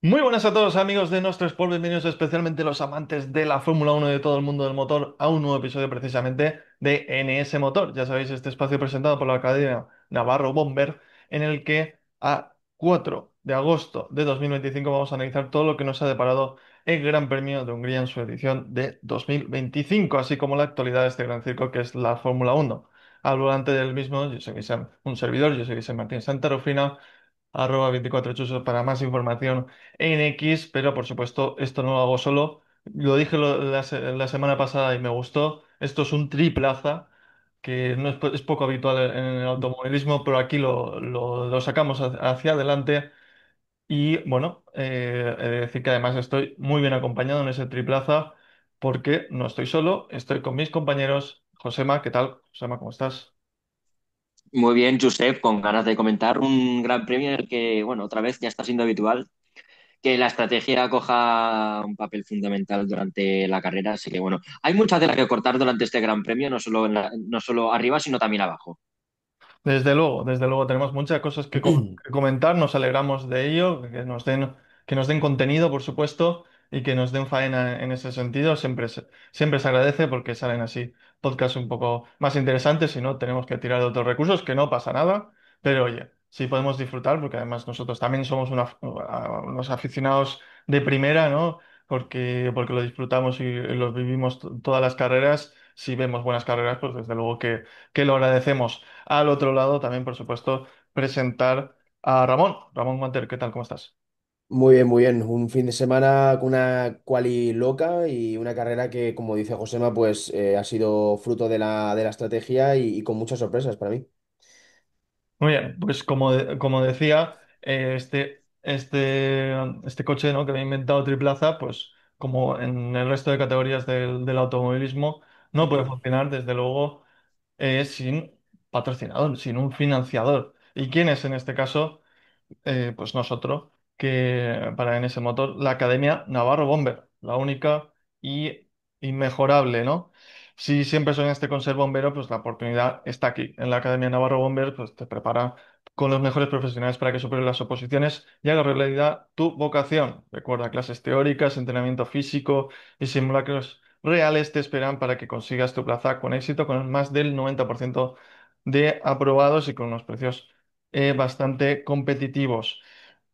Muy buenas a todos amigos de nuestro Sport, bienvenidos especialmente los amantes de la Fórmula Uno y de todo el mundo del motor a un nuevo episodio precisamente de NS Motor. Ya sabéis, este espacio presentado por la Academia Navarro Bomber en el que a 4 de agosto de 2025 vamos a analizar todo lo que nos ha deparado el Gran Premio de Hungría en su edición de 2025, así como la actualidad de este gran circo que es la Fórmula Uno. Al volante del mismo, yo soy un servidor, yo soy Vicente Martín Santarofina, @24chusos para más información en X, pero por supuesto esto no lo hago solo. Lo dije la semana pasada y me gustó. Esto es un triplaza, que no es, es poco habitual en el automovilismo, pero aquí lo sacamos hacia adelante. Y bueno, he de decir que además estoy muy bien acompañado en ese triplaza, porque no estoy solo, estoy con mis compañeros. Josema, ¿qué tal? Josema, ¿cómo estás? Muy bien, Josep, con ganas de comentar un gran premio en el que, bueno, otra vez ya está siendo habitual que la estrategia coja un papel fundamental durante la carrera. Así que, bueno, hay mucha tela que cortar durante este gran premio, no solo, no solo arriba, sino también abajo. Desde luego, tenemos muchas cosas que comentar, nos alegramos de ello, que nos den contenido, por supuesto, y que nos den faena en ese sentido. Siempre se agradece porque salen así podcasts un poco más interesantes, si no, tenemos que tirar de otros recursos, que no pasa nada, pero oye, sí podemos disfrutar, porque además nosotros también somos unos aficionados de primera, ¿no? Porque lo disfrutamos y los vivimos todas las carreras. Si vemos buenas carreras, pues desde luego que lo agradecemos. Al otro lado, también, por supuesto, presentar a Ramón. Ramón Manter, ¿qué tal? ¿Cómo estás? Muy bien, muy bien. Un fin de semana con una quali loca y una carrera que, como dice Josema, pues ha sido fruto de la estrategia y con muchas sorpresas para mí. Muy bien, pues como decía, este coche, ¿no?, que me he inventado triplaza, pues como en el resto de categorías del automovilismo, no puede funcionar, desde luego, sin patrocinador, sin un financiador. ¿Y quién es en este caso? Pues nosotros, que para en ese motor, la Academia Navarro Bomber, la única y inmejorable, ¿no? Si siempre soñaste con ser bombero, pues la oportunidad está aquí. En la Academia Navarro Bomber, pues te prepara con los mejores profesionales para que superes las oposiciones y hagas realidad tu vocación. Recuerda, clases teóricas, entrenamiento físico y simulacros reales te esperan para que consigas tu plaza con éxito, con más del 90% de aprobados y con unos precios bastante competitivos.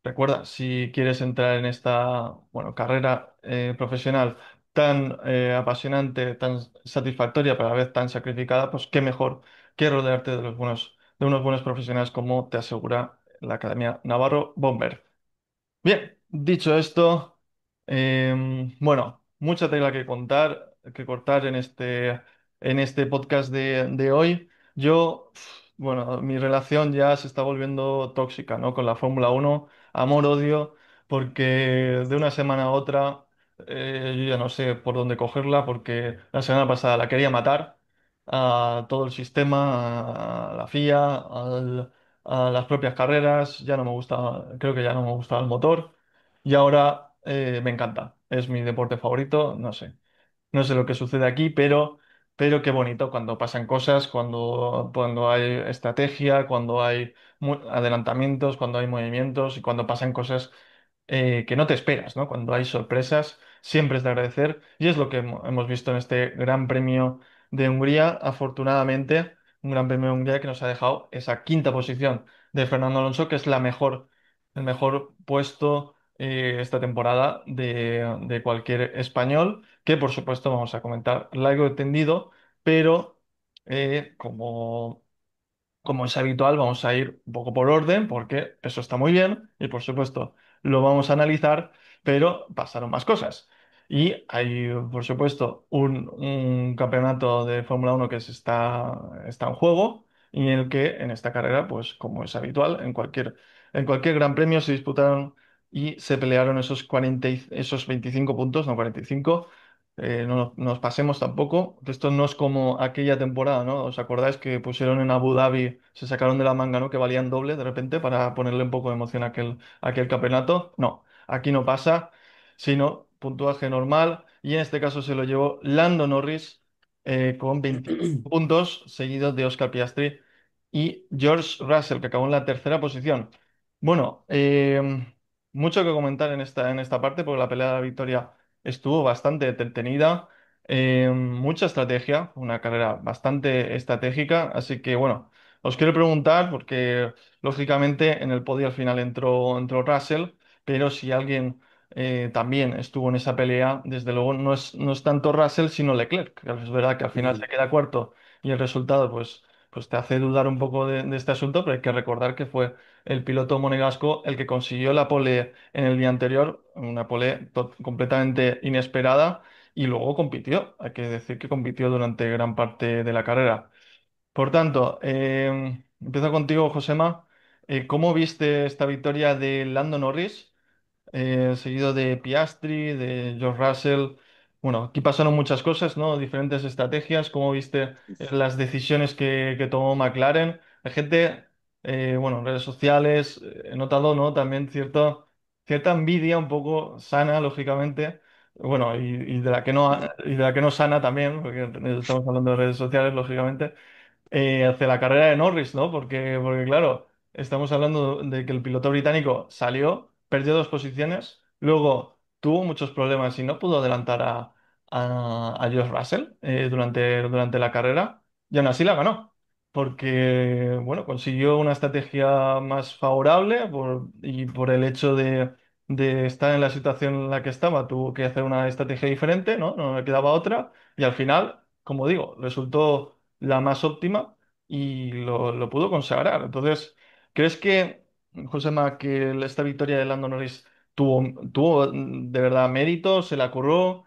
Recuerda, si quieres entrar en esta, bueno, carrera profesional tan apasionante, tan satisfactoria, pero a la vez tan sacrificada, pues qué mejor que rodearte de unos buenos profesionales como te asegura la Academia Navarro Bomber. Bien, dicho esto, bueno, mucha tela que contar, que cortar en este podcast de hoy. Yo, bueno, mi relación ya se está volviendo tóxica, ¿no? Con la Fórmula Uno, amor-odio, porque de una semana a otra yo ya no sé por dónde cogerla, porque la semana pasada la quería matar a todo el sistema, a la FIA, a las propias carreras, ya no me gusta, creo que ya no me gustaba el motor y ahora me encanta, es mi deporte favorito, no sé. No sé lo que sucede aquí, pero qué bonito cuando pasan cosas, cuando hay estrategia, cuando hay adelantamientos, cuando hay movimientos y cuando pasan cosas que no te esperas, ¿no? Cuando hay sorpresas, siempre es de agradecer y es lo que hemos visto en este Gran Premio de Hungría, afortunadamente, un Gran Premio de Hungría que nos ha dejado esa quinta posición de Fernando Alonso, que es el mejor puesto esta temporada de cualquier español que por supuesto vamos a comentar largo y tendido, pero como es habitual, vamos a ir un poco por orden, porque eso está muy bien y por supuesto lo vamos a analizar, pero pasaron más cosas. Y hay, por supuesto, un campeonato de Fórmula Uno que está en juego y en el que en esta carrera, pues como es habitual, en cualquier gran premio se disputaron y se pelearon esos 25 puntos, no 45. No nos pasemos tampoco, que esto no es como aquella temporada, ¿no? ¿Os acordáis que pusieron en Abu Dhabi, se sacaron de la manga, ¿no?, que valían doble de repente para ponerle un poco de emoción a aquel campeonato? No, aquí no pasa, sino puntuaje normal, y en este caso se lo llevó Lando Norris con 20 puntos, seguido de Oscar Piastri y George Russell, que acabó en la tercera posición. Bueno, mucho que comentar en esta parte, porque la pelea de la victoria estuvo bastante entretenida, mucha estrategia, una carrera bastante estratégica, así que bueno, os quiero preguntar, porque lógicamente en el podio al final entró Russell, pero si alguien también estuvo en esa pelea, desde luego no es tanto Russell, sino Leclerc, que es verdad que al final Mm. se queda cuarto y el resultado pues te hace dudar un poco de este asunto, pero hay que recordar que fue el piloto monegasco el que consiguió la pole en el día anterior, una pole completamente inesperada, y luego compitió. Hay que decir que compitió durante gran parte de la carrera. Por tanto, empiezo contigo, Josema. ¿Cómo viste esta victoria de Lando Norris? Seguido de Piastri, de George Russell? Bueno, aquí pasaron muchas cosas, ¿no? Diferentes estrategias. ¿Cómo viste las decisiones que tomó McLaren? Hay gente, bueno, en redes sociales, he notado, ¿no? También cierta envidia un poco sana, lógicamente. Bueno, y de la que no, y de la que no sana también, porque estamos hablando de redes sociales, lógicamente, hacia la carrera de Norris, ¿no? Porque claro, estamos hablando de que el piloto británico salió, perdió dos posiciones, luego tuvo muchos problemas y no pudo adelantar a George Russell durante la carrera, y aún así la ganó. Porque, bueno, consiguió una estrategia más favorable y por el hecho de estar en la situación en la que estaba, tuvo que hacer una estrategia diferente, ¿no? No le quedaba otra. Y al final, como digo, resultó la más óptima y lo pudo consagrar. Entonces, ¿crees que, Josema, que esta victoria de Lando Norris tuvo de verdad mérito? ¿Se la curró?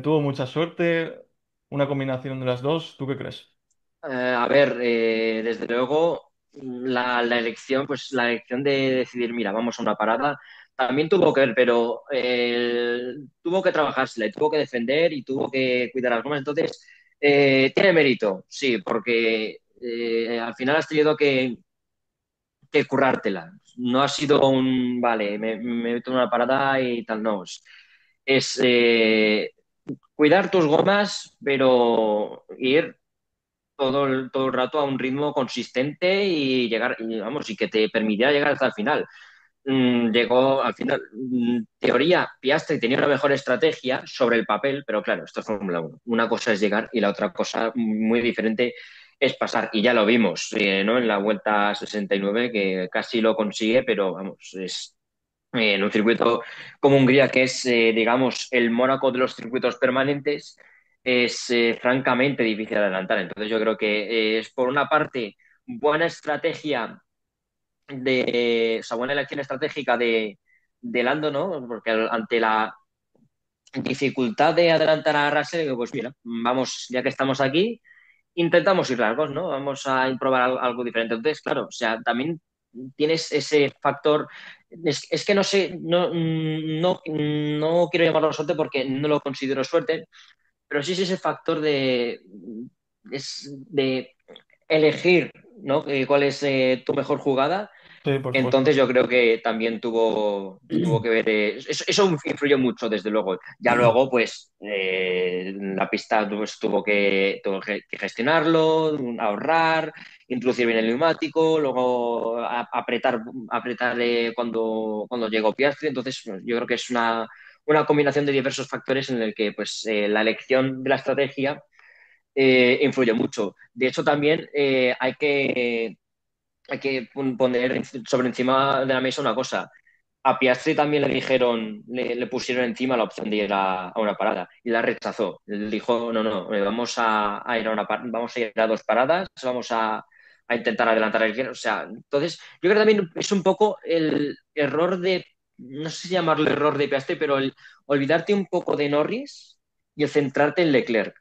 ¿Tuvo mucha suerte? ¿Una combinación de las dos? ¿Tú qué crees? A ver, desde luego la elección, pues la elección de decidir, mira, vamos a una parada, también tuvo que ver, pero tuvo que trabajársela y tuvo que defender y tuvo que cuidar las gomas. Entonces, tiene mérito, sí, porque al final has tenido que currártela. No ha sido un, vale, me meto en una parada y tal, no. Es cuidar tus gomas, pero ir todo el rato a un ritmo consistente y llegar, y, vamos, y que te permitiera llegar hasta el final. Llegó al final, teoría, Piastri tenía una mejor estrategia sobre el papel, pero claro, esto es Fórmula 1. Una cosa es llegar y la otra cosa muy diferente es pasar. Y ya lo vimos, ¿no? En la vuelta 69, que casi lo consigue, pero vamos, es en un circuito como Hungría, que es, digamos, el Mónaco de los circuitos permanentes, es francamente difícil de adelantar. Entonces yo creo que es por una parte buena estrategia o sea, buena elección estratégica de Lando, ¿no? Porque ante la dificultad de adelantar a Russell, digo, pues mira, vamos, ya que estamos aquí, intentamos ir largos, ¿no? Vamos a probar algo diferente. Entonces, claro, o sea, también tienes ese factor. Es que no sé, no quiero llamarlo suerte porque no lo considero suerte, pero sí es ese factor de elegir, ¿no? Cuál es tu mejor jugada. Sí, por Entonces supuesto. yo creo que también tuvo que ver, eso influyó mucho desde luego. Ya luego pues la pista pues, tuvo que gestionarlo, ahorrar, introducir bien el neumático, luego apretar cuando llegó Piastri. Entonces bueno, yo creo que es una combinación de diversos factores en el que pues la elección de la estrategia influye mucho. De hecho también hay que poner sobre encima de la mesa una cosa. A Piastri también le dijeron, le pusieron encima la opción de ir a una parada y la rechazó. Él dijo, no, no, vamos a ir vamos a ir a dos paradas, vamos a intentar adelantar el. O sea, entonces, yo creo que también es un poco el error no sé si llamarlo error de Piastri, pero el olvidarte un poco de Norris y el centrarte en Leclerc.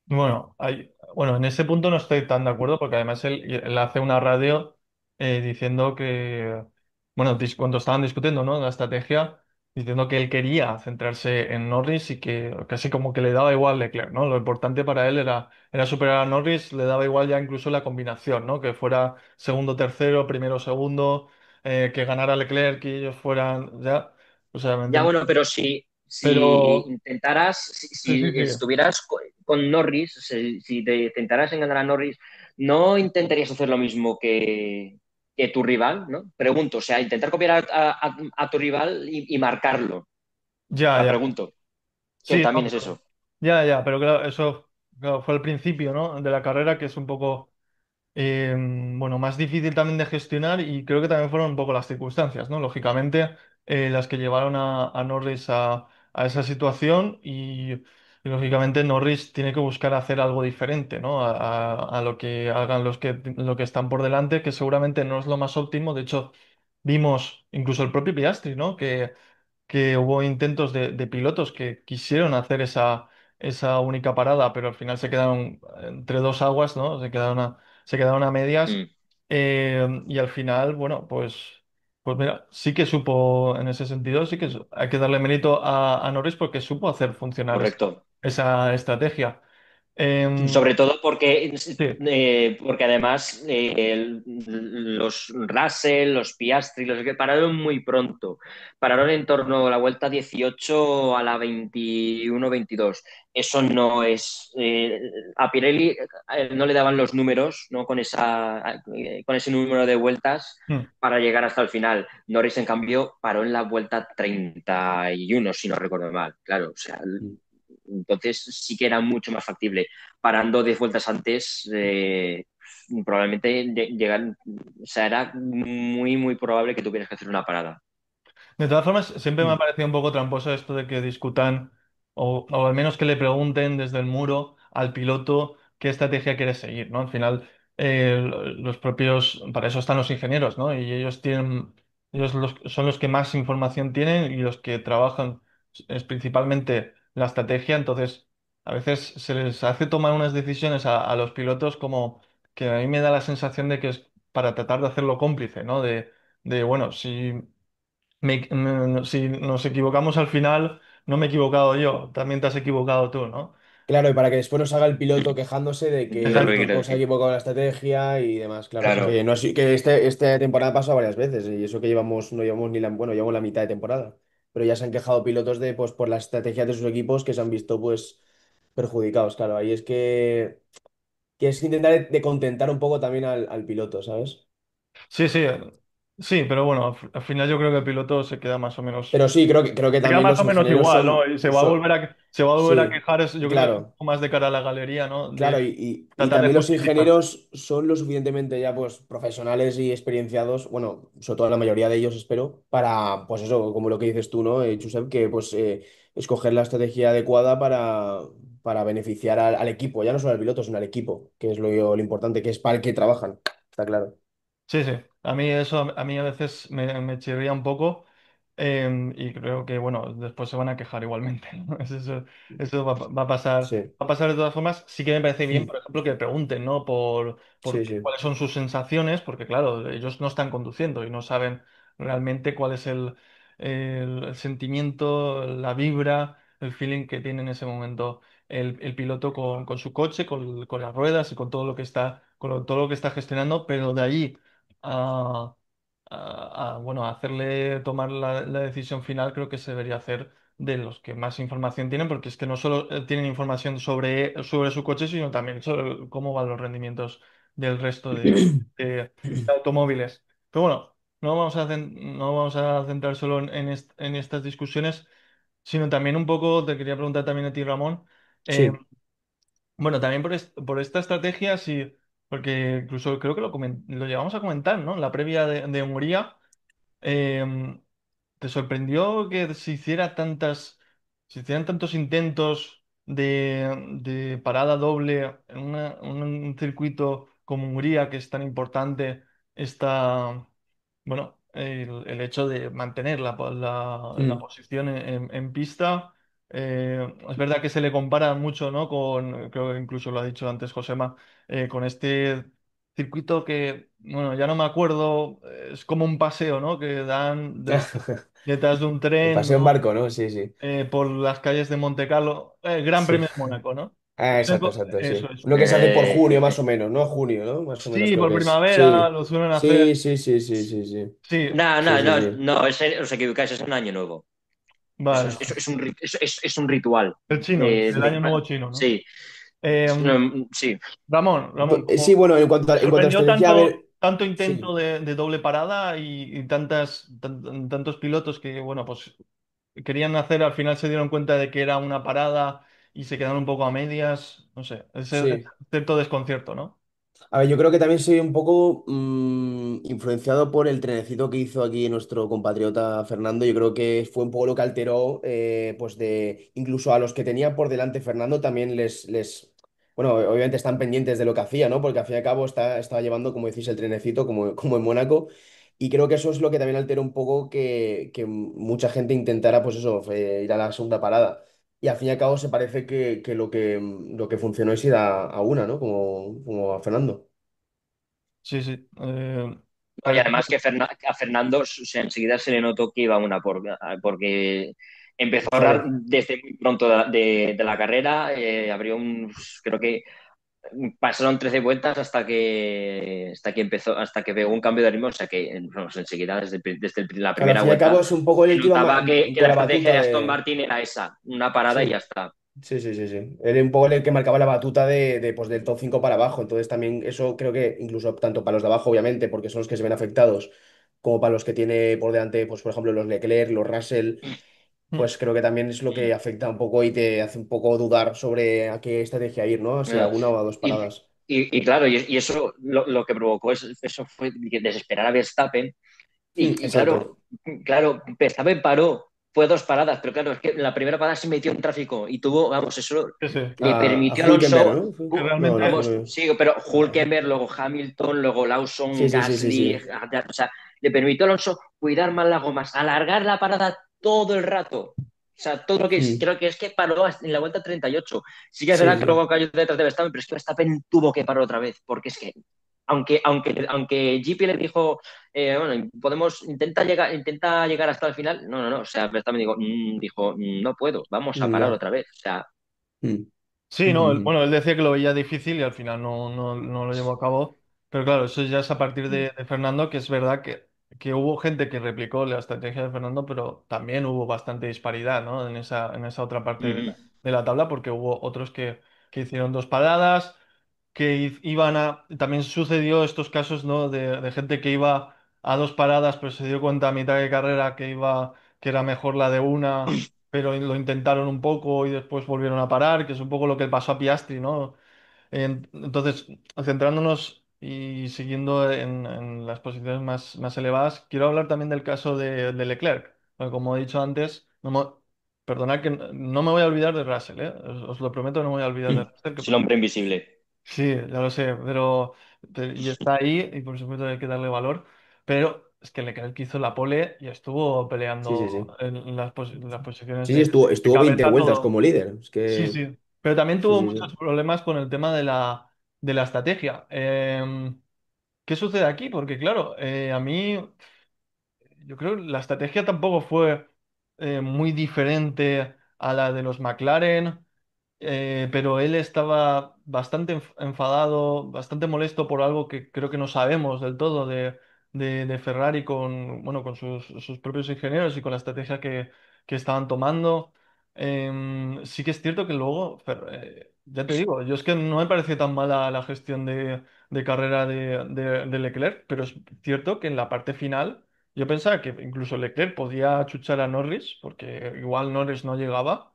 Bueno, en ese punto no estoy tan de acuerdo porque además él hace una radio diciendo que, bueno, cuando estaban discutiendo, ¿no? La estrategia, diciendo que él quería centrarse en Norris y que casi como que le daba igual Leclerc, ¿no? Lo importante para él era superar a Norris, le daba igual ya incluso la combinación, ¿no? Que fuera segundo, tercero, primero, segundo, que ganara Leclerc y ellos fueran ya, o sea, ¿me Ya entiendes? bueno, pero si Pero, intentaras, sí, sí, si sí. estuvieras con Norris, si te intentaras engañar a Norris, no intentarías hacer lo mismo que. que tu rival, ¿no? Pregunto, o sea, intentar copiar a tu rival y marcarlo. O Ya, sea, ya. pregunto, que Sí, no, también es eso. ya, ya, pero claro, eso claro, fue el principio, ¿no? De la carrera, que es un poco, bueno, más difícil también de gestionar y creo que también fueron un poco las circunstancias, ¿no? Lógicamente, las que llevaron a Norris a esa situación y, lógicamente Norris tiene que buscar hacer algo diferente, ¿no? A lo que hagan lo que están por delante, que seguramente no es lo más óptimo. De hecho, vimos incluso el propio Piastri, ¿no? Que hubo intentos de pilotos que quisieron hacer esa única parada, pero al final se quedaron entre dos aguas, ¿no? Se quedaron a medias. Mm, Y al final, bueno, pues mira, sí que supo, en ese sentido, sí que hay que darle mérito a Norris porque supo hacer funcionar correcto. esa estrategia. Em, Sobre todo porque, sí. porque además los Russell, los Piastri, los que pararon muy pronto. Pararon en torno a la vuelta 18 a la 21-22. Eso no es. A Pirelli no le daban los números, ¿no? Con ese número de vueltas Mm. para llegar hasta el final. Norris, en cambio, paró en la vuelta 31, si no recuerdo mal. Claro, o sea, entonces sí que era mucho más factible. Parando 10 vueltas antes, probablemente llegar, o sea, era muy, muy probable que tuvieras que hacer una parada. De todas formas, siempre me ha Mm. parecido un poco tramposo esto de que discutan o al menos que le pregunten desde el muro al piloto qué estrategia quiere seguir, ¿no? Al final, los propios, para eso están los ingenieros, ¿no? Y son los que más información tienen y los que trabajan es principalmente la estrategia. Entonces, a veces se les hace tomar unas decisiones a los pilotos como que a mí me da la sensación de que es para tratar de hacerlo cómplice, ¿no? Bueno, si nos equivocamos al final, no me he equivocado yo, también te has equivocado tú, ¿no? Claro, y para que después nos haga el piloto quejándose de Eso que es el lo que quiero equipo se ha decir. equivocado en la estrategia y demás, claro. Claro, Que no es, que esta temporada ha pasado varias veces y eso que llevamos, no llevamos ni la, bueno, llevamos la mitad de temporada. Pero ya se han quejado pilotos de, pues, por las estrategias de sus equipos que se han visto, pues, perjudicados. Claro, ahí es que es intentar de contentar un poco también al piloto, ¿sabes? Sí, sí, sí, pero bueno, al final yo creo que el piloto se queda más o menos, Pero sí, creo que se queda también más los o menos ingenieros igual, ¿no? Y se va a volver a sí, quejar, yo creo que un claro. poco más de cara a la galería, ¿no? De Claro, y tratar de también los justificar. ingenieros son lo suficientemente ya pues profesionales y experienciados, bueno, sobre todo la mayoría de ellos espero, para pues eso, como lo que dices tú, ¿no? Josep, que pues escoger la estrategia adecuada para beneficiar al equipo, ya no solo al piloto, sino al equipo, que es lo importante, que es para el que trabajan, está claro. Sí, sí. A mí eso, a mí a veces me chirría un poco, y creo que, bueno, después se van a quejar igualmente, ¿no? Eso Sí, va a pasar de todas formas. Sí que me parece bien, Mm. por ejemplo, que pregunten, ¿no? Sí, sí. Cuáles son sus sensaciones, porque claro, ellos no están conduciendo y no saben realmente cuál es el sentimiento, la vibra, el feeling que tiene en ese momento el piloto con su coche, con las ruedas y con todo lo que todo lo que está gestionando, pero de ahí a, bueno, a hacerle tomar la decisión final, creo que se debería hacer de los que más información tienen, porque es que no solo tienen información sobre su coche, sino también sobre cómo van los rendimientos del resto de automóviles. Pero bueno, no vamos a centrar solo en estas discusiones, sino también un poco, te quería preguntar también a ti, Ramón. eh, Sí. bueno, también por esta estrategia, sí, porque incluso creo que lo llevamos a comentar, ¿no? En la previa de Hungría. Em, ¿Te sorprendió que se hicieran tantos intentos de parada doble en un circuito como Hungría, que es tan importante, esta, bueno, el hecho de mantener la Mm. posición en pista? Es verdad que se le compara mucho, ¿no? Creo que incluso lo ha dicho antes Josema, con este circuito que, bueno, ya no me acuerdo, es como un paseo, ¿no? Que dan detrás de un El tren, paseo en ¿no? barco, ¿no? Sí, sí. Por las calles de Monte Carlo, Gran Sí. Premio de Mónaco, ¿no? Ah, exacto, exacto, Eso, sí. eso. Uno que se hace por junio más Eh, o menos, ¿no? Junio, ¿no? Más o menos Sí, creo por que es. primavera Sí, lo suelen hacer. sí, sí, sí, sí, sí, sí. Sí, no, Sí, no, sí, no, sí. no, os equivocáis, es un año nuevo. vale. Es un ritual. El chino, Eh, el año nuevo chino, ¿no? sí, Eh, sí. Ramón, Sí, como bueno, me en cuanto a sorprendió estrategia, a tanto, ver. tanto intento Sí. de doble parada y tantos pilotos que, bueno, pues querían hacer, al final se dieron cuenta de que era una parada y se quedaron un poco a medias. No sé, ese Sí. cierto desconcierto, ¿no? A ver, yo creo que también soy un poco influenciado por el trenecito que hizo aquí nuestro compatriota Fernando. Yo creo que fue un poco lo que alteró, pues de incluso a los que tenía por delante Fernando también bueno, obviamente están pendientes de lo que hacía, ¿no? Porque al fin y al cabo estaba llevando, como decís, el trenecito, como en Mónaco. Y creo que eso es lo que también alteró un poco que mucha gente intentara, pues eso, ir a la segunda parada. Y al fin y al cabo se parece que lo que funcionó es ir a una, ¿no? Como a Fernando. Sí, sí. No, y Parece además que a Fernando enseguida se le notó que iba una porque empezó a ahorrar Claro. desde muy pronto de la carrera, abrió creo que pasaron 13 vueltas hasta que pegó un cambio de ritmo, o sea que vamos, enseguida desde la Claro, al primera fin y al cabo vuelta es un poco él se el que iba notaba que con la la estrategia batuta de Aston de... Martin era esa, una parada y ya Sí, está. sí, sí, sí, sí. Él un poco el que marcaba la batuta pues, del top 5 para abajo. Entonces también eso creo que incluso tanto para los de abajo, obviamente, porque son los que se ven afectados, como para los que tiene por delante, pues por ejemplo, los Leclerc, los Russell, Mm. pues creo que también es lo que afecta un poco y te hace un poco dudar sobre a qué estrategia ir, ¿no? Si a Eh, una o a dos Y, paradas. y claro, y eso lo que provocó eso fue desesperar a Verstappen. Y Exacto. claro, Verstappen paró, fue dos paradas, pero claro, es que en la primera parada se metió en tráfico y tuvo, vamos, eso Sí, sí. le A permitió a Hulkenberg, Alonso, ¿no? Que No, no vamos, fue. sí, pero Ah, Hulkenberg, luego Hamilton, luego sí, Lawson, sí, sí, sí, Gasly, sí. o sea, le permitió a Alonso cuidar más las gomas, alargar la parada todo el rato. O sea, todo lo que es, Mm, creo que es que paró en la vuelta 38. Sí que es sí, verdad que sí. luego cayó detrás de Verstappen, pero es que Verstappen tuvo que parar otra vez, porque es que, aunque GP le dijo bueno, intenta llegar hasta el final. No, no, no. O sea, Verstappen dijo, no puedo, vamos a parar Ya. otra vez. O sea, Mm. Sí, no, Ujú. bueno, él decía que lo veía difícil y al final no lo llevó a cabo. Pero claro, eso ya es a partir de Fernando, que es verdad que hubo gente que replicó la estrategia de Fernando, pero también hubo bastante disparidad, ¿no? En esa otra parte de la tabla, porque hubo otros que hicieron dos paradas, iban a... También sucedió estos casos, ¿no? De gente que iba a dos paradas, pero se dio cuenta a mitad de carrera que era mejor la de una, pero lo intentaron un poco y después volvieron a parar, que es un poco lo que le pasó a Piastri, ¿no? Entonces, centrándonos y siguiendo en las posiciones más elevadas, quiero hablar también del caso de Leclerc. Porque como he dicho antes, perdonad que no me voy a olvidar de Russell, ¿eh? Os lo prometo, no me voy a olvidar de Russell, que es el hombre invisible. sí, ya lo sé, y está ahí y por supuesto hay que darle valor, pero es que Leclerc hizo la pole y estuvo Sí, sí, peleando sí. en las posiciones Sí, sí, de estuvo 20 cabeza vueltas como todo. líder. Es Sí, que. sí, pero también Sí, tuvo sí, muchos sí. problemas con el tema de la estrategia. ¿Qué sucede aquí? Porque claro, a mí yo creo que la estrategia tampoco fue muy diferente a la de los McLaren, pero él estaba bastante enfadado, bastante molesto por algo que creo que no sabemos del todo de Ferrari con, bueno, con sus propios ingenieros y con la estrategia que estaban tomando. Sí que es cierto que luego, ya te digo, yo es que no me pareció tan mala la gestión de carrera de Leclerc, pero es cierto que en la parte final yo pensaba que incluso Leclerc podía achuchar a Norris, porque igual Norris no llegaba.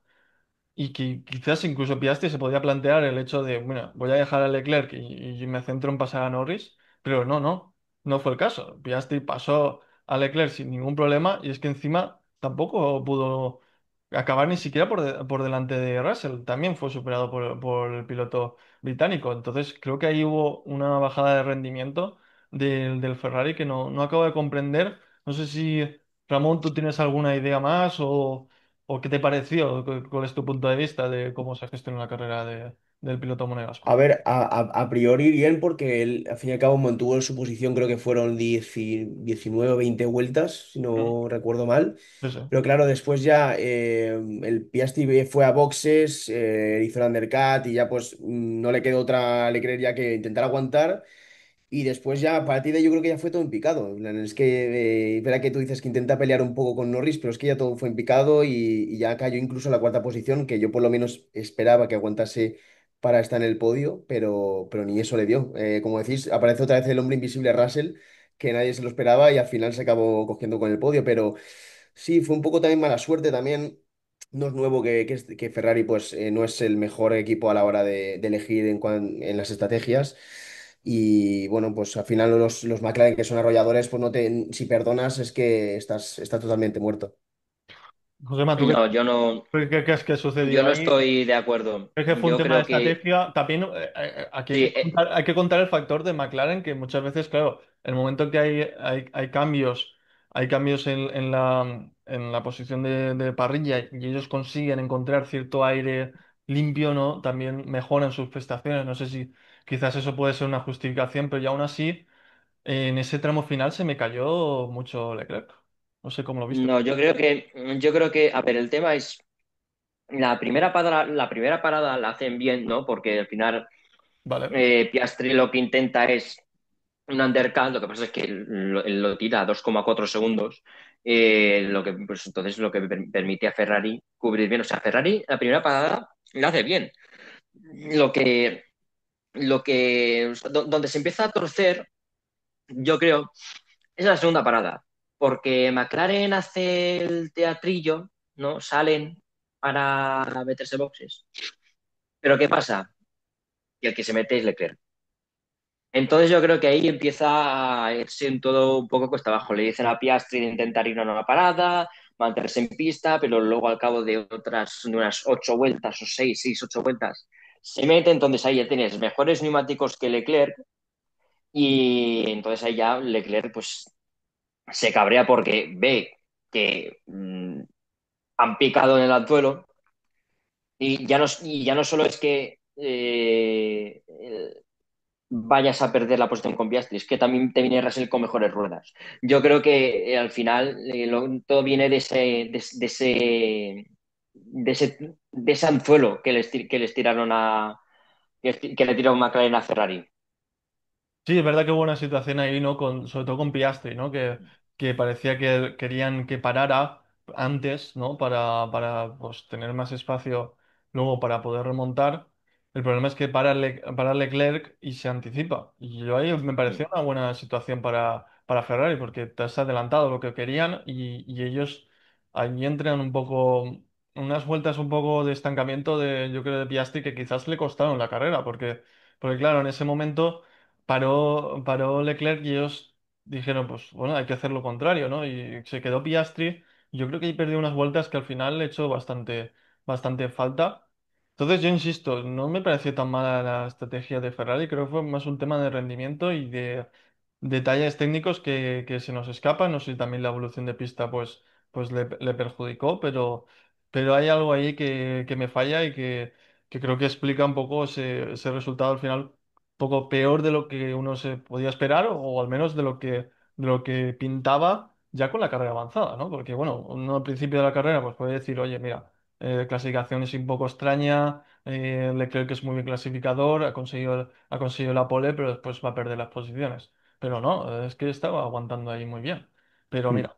Y que quizás incluso Piastri se podía plantear el hecho de, bueno, voy a dejar a Leclerc y me centro en pasar a Norris, pero no fue el caso. Piastri pasó a Leclerc sin ningún problema y es que encima tampoco pudo acabar ni siquiera por delante de Russell, también fue superado por el piloto británico. Entonces creo que ahí hubo una bajada de rendimiento del Ferrari que no acabo de comprender. No sé si, Ramón, tú tienes alguna idea más o qué te pareció, cuál es tu punto de vista de cómo se gestiona la carrera del piloto A monegasco. ver, a priori bien, porque él al fin y al cabo mantuvo su posición, creo que fueron 19 o 20 vueltas, si Mm. no recuerdo mal. Sí, sí. Pero claro, después ya el Piastri fue a boxes, hizo el undercut y ya pues no le quedó otra Leclerc ya que intentar aguantar. Y después ya, a partir de ahí, yo creo que ya fue todo en picado. En plan, es que, verá que tú dices que intenta pelear un poco con Norris, pero es que ya todo fue en picado y ya cayó incluso en la cuarta posición, que yo por lo menos esperaba que aguantase para estar en el podio, pero ni eso le dio. Como decís, aparece otra vez el hombre invisible Russell, que nadie se lo esperaba y al final se acabó cogiendo con el podio, pero sí, fue un poco también mala suerte también. No es nuevo que Ferrari pues, no es el mejor equipo a la hora de elegir en las estrategias. Y bueno, pues al final los McLaren, que son arrolladores, pues no te, si perdonas es que estás totalmente muerto. Josema, ¿tú No, yo no, qué crees que yo sucedió no ahí? estoy de acuerdo. Es que fue un Yo tema de creo que estrategia. También aquí sí, hay que contar el factor de McLaren, que muchas veces, claro, el momento que hay cambios en la posición de parrilla y ellos consiguen encontrar cierto aire limpio, ¿no? También mejoran sus prestaciones. No sé si quizás eso puede ser una justificación, pero ya aún así, en ese tramo final se me cayó mucho Leclerc. No sé cómo lo viste. no, yo creo que, a ver, el tema es la primera parada la hacen bien, ¿no? Porque al final Vale. Piastri lo que intenta es un undercut, lo que pasa es que lo tira a 2,4 segundos, lo que, pues entonces lo que permite a Ferrari cubrir bien. O sea, Ferrari la primera parada la hace bien. Lo que, donde se empieza a torcer, yo creo, es la segunda parada, porque McLaren hace el teatrillo, ¿no? Salen para meterse boxes. Pero ¿qué pasa? Que el que se mete es Leclerc. Entonces yo creo que ahí empieza a irse en todo un poco cuesta abajo. Le dicen a Piastri de intentar ir a una parada, mantenerse en pista, pero luego al cabo de unas 8 vueltas o seis, 8 vueltas, se mete. Entonces ahí ya tienes mejores neumáticos que Leclerc y entonces ahí ya Leclerc pues se cabrea porque ve que han picado en el anzuelo y ya no solo es que vayas a perder la posición con Piastri, es que también te viene Russell con mejores ruedas. Yo creo que al final todo viene de ese anzuelo que les tiraron que le tiró McLaren a Ferrari. Sí, es verdad que hubo una situación ahí, ¿no? Sobre todo con Piastri, ¿no? Que parecía que querían que parara antes, ¿no? Para pues, tener más espacio luego para poder remontar. El problema es que para Leclerc y se anticipa. Y yo ahí me pareció una buena situación para Ferrari, porque te has adelantado lo que querían y ellos ahí entran un poco, unas vueltas un poco de estancamiento yo creo, de Piastri que quizás le costaron la carrera, porque claro, en ese momento paró Leclerc y ellos dijeron, pues bueno, hay que hacer lo contrario, ¿no? Y se quedó Piastri. Yo creo que ahí perdió unas vueltas que al final le echó bastante falta. Entonces yo insisto, no me pareció tan mala la estrategia de Ferrari, creo que fue más un tema de rendimiento y de detalles técnicos que se nos escapan. No sé si también la evolución de pista pues le perjudicó, pero hay algo ahí que me falla y que creo que explica un poco ese resultado al final poco peor de lo que uno se podía esperar o al menos de lo que pintaba ya con la carrera avanzada, ¿no? Porque bueno, uno al principio de la carrera pues puede decir, oye, mira, clasificación es un poco extraña, Leclerc es muy bien clasificador, ha conseguido la pole, pero después va a perder las posiciones. Pero no, es que estaba aguantando ahí muy bien. Pero Hmm. mira,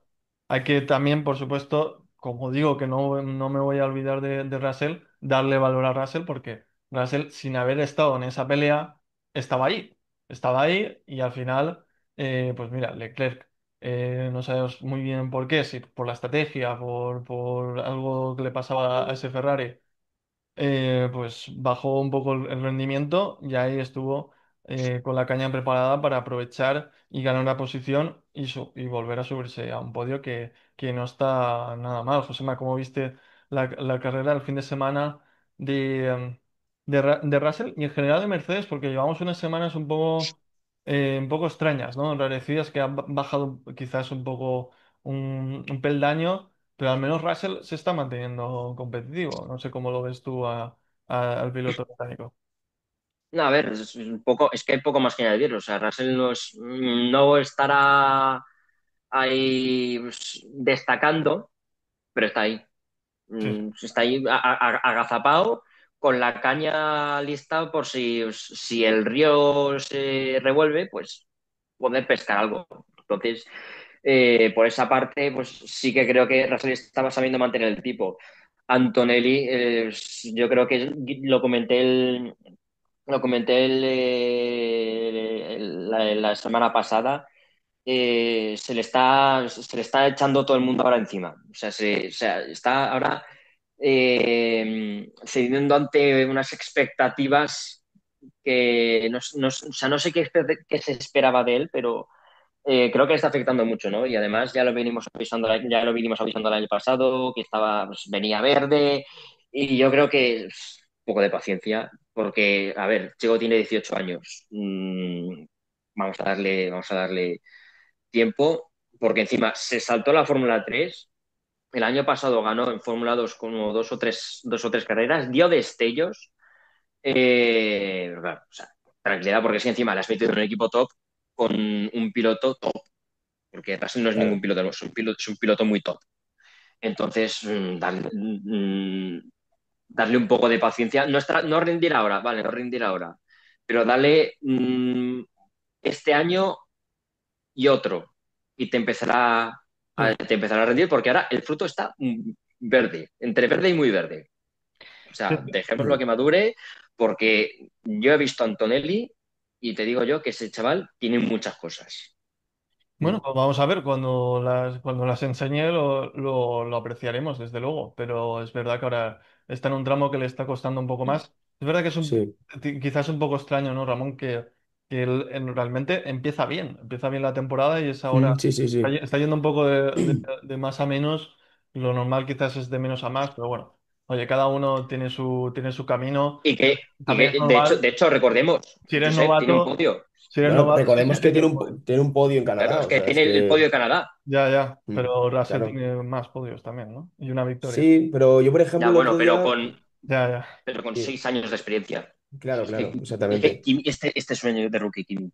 hay que también, por supuesto, como digo, que no me voy a olvidar de Russell, darle valor a Russell porque Russell, sin haber estado en esa pelea, estaba ahí. Estaba ahí y al final, pues mira, Leclerc, no sabemos muy bien por qué, si por la estrategia, por algo que le pasaba a ese Ferrari pues bajó un poco el rendimiento y ahí estuvo con la caña preparada para aprovechar y ganar la posición y volver a subirse a un podio que no está nada mal. Josema, ¿cómo viste la carrera el fin de semana de Russell y en general de Mercedes? Porque llevamos unas semanas un poco extrañas, ¿no? Enrarecidas que han bajado quizás un poco un peldaño. Pero al menos Russell se está manteniendo competitivo. No sé cómo lo ves tú al piloto británico. No, a ver, es que hay poco más que añadir. O sea, Russell no estará ahí pues, destacando, pero está ahí. Sí, Está ahí agazapado con la caña lista por si el río se revuelve, pues poder pescar algo. Entonces, por esa parte, pues sí que creo que Russell estaba sabiendo mantener el tipo. Antonelli, yo creo que lo comenté la semana pasada. Se le está echando todo el mundo ahora encima. O sea, está ahora cediendo ante unas expectativas que o sea, no sé qué se esperaba de él, pero creo que le está afectando mucho, ¿no? Y además ya lo vinimos avisando el año pasado, que estaba, pues, venía verde, y yo creo que un poco de paciencia, porque, a ver, Chico tiene 18 años. Vamos a darle tiempo, porque encima se saltó la Fórmula 3. El año pasado ganó en Fórmula 2 como dos o tres carreras, dio destellos. Claro, o sea, tranquilidad, porque si encima le has metido en un equipo top con un piloto top, porque Russell no es ningún Claro. piloto, es un piloto muy top. Entonces, darle un poco de paciencia, no rendir ahora, vale, no rendir ahora, pero dale este año y otro, y Mm. te empezará a rendir, porque ahora el fruto está verde, entre verde y muy verde. O Sí. sea, dejémoslo Mm. que madure, porque yo he visto a Antonelli y te digo yo que ese chaval tiene muchas cosas. Bueno, Mm. pues vamos a ver, cuando las enseñe lo apreciaremos, desde luego, pero es verdad que ahora está en un tramo que le está costando un poco más. Es verdad que es Sí. quizás un poco extraño, ¿no, Ramón? Que él realmente empieza bien la temporada y es ahora, Sí, sí, sí. está yendo un poco de más a menos, lo normal quizás es de menos a más, pero bueno, oye, cada uno tiene su camino, también es De normal, hecho, recordemos, si eres Josep tiene un novato, podio. si eres Bueno, novato recordemos que simplemente tienes un podio. tiene un podio en Claro, Canadá, es o que sea, es tiene el que... podio de Canadá. Ya, ya, Mm. pero Russell Claro. tiene más podios también, ¿no? Y una victoria. Sí, pero yo, por ejemplo, Ya, el bueno, otro día... Ya, ya. pero con Sí, 6 años de experiencia. claro, Es que, claro, exactamente. Este sueño de rookie, Kimi,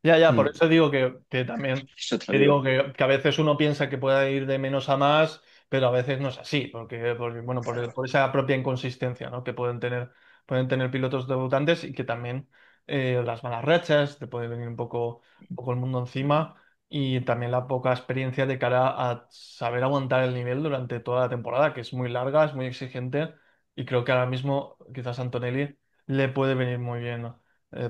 Ya, ya, por Mm. eso digo que también, eso te lo que digo digo. que a veces uno piensa que puede ir de menos a más, pero a veces no es así, porque bueno, por esa propia inconsistencia, ¿no? Que pueden tener pilotos debutantes y que también las malas rachas, te puede venir un poco el mundo encima y también la poca experiencia de cara a saber aguantar el nivel durante toda la temporada, que es muy larga, es muy exigente y creo que ahora mismo quizás a Antonelli le puede venir muy bien, ¿no?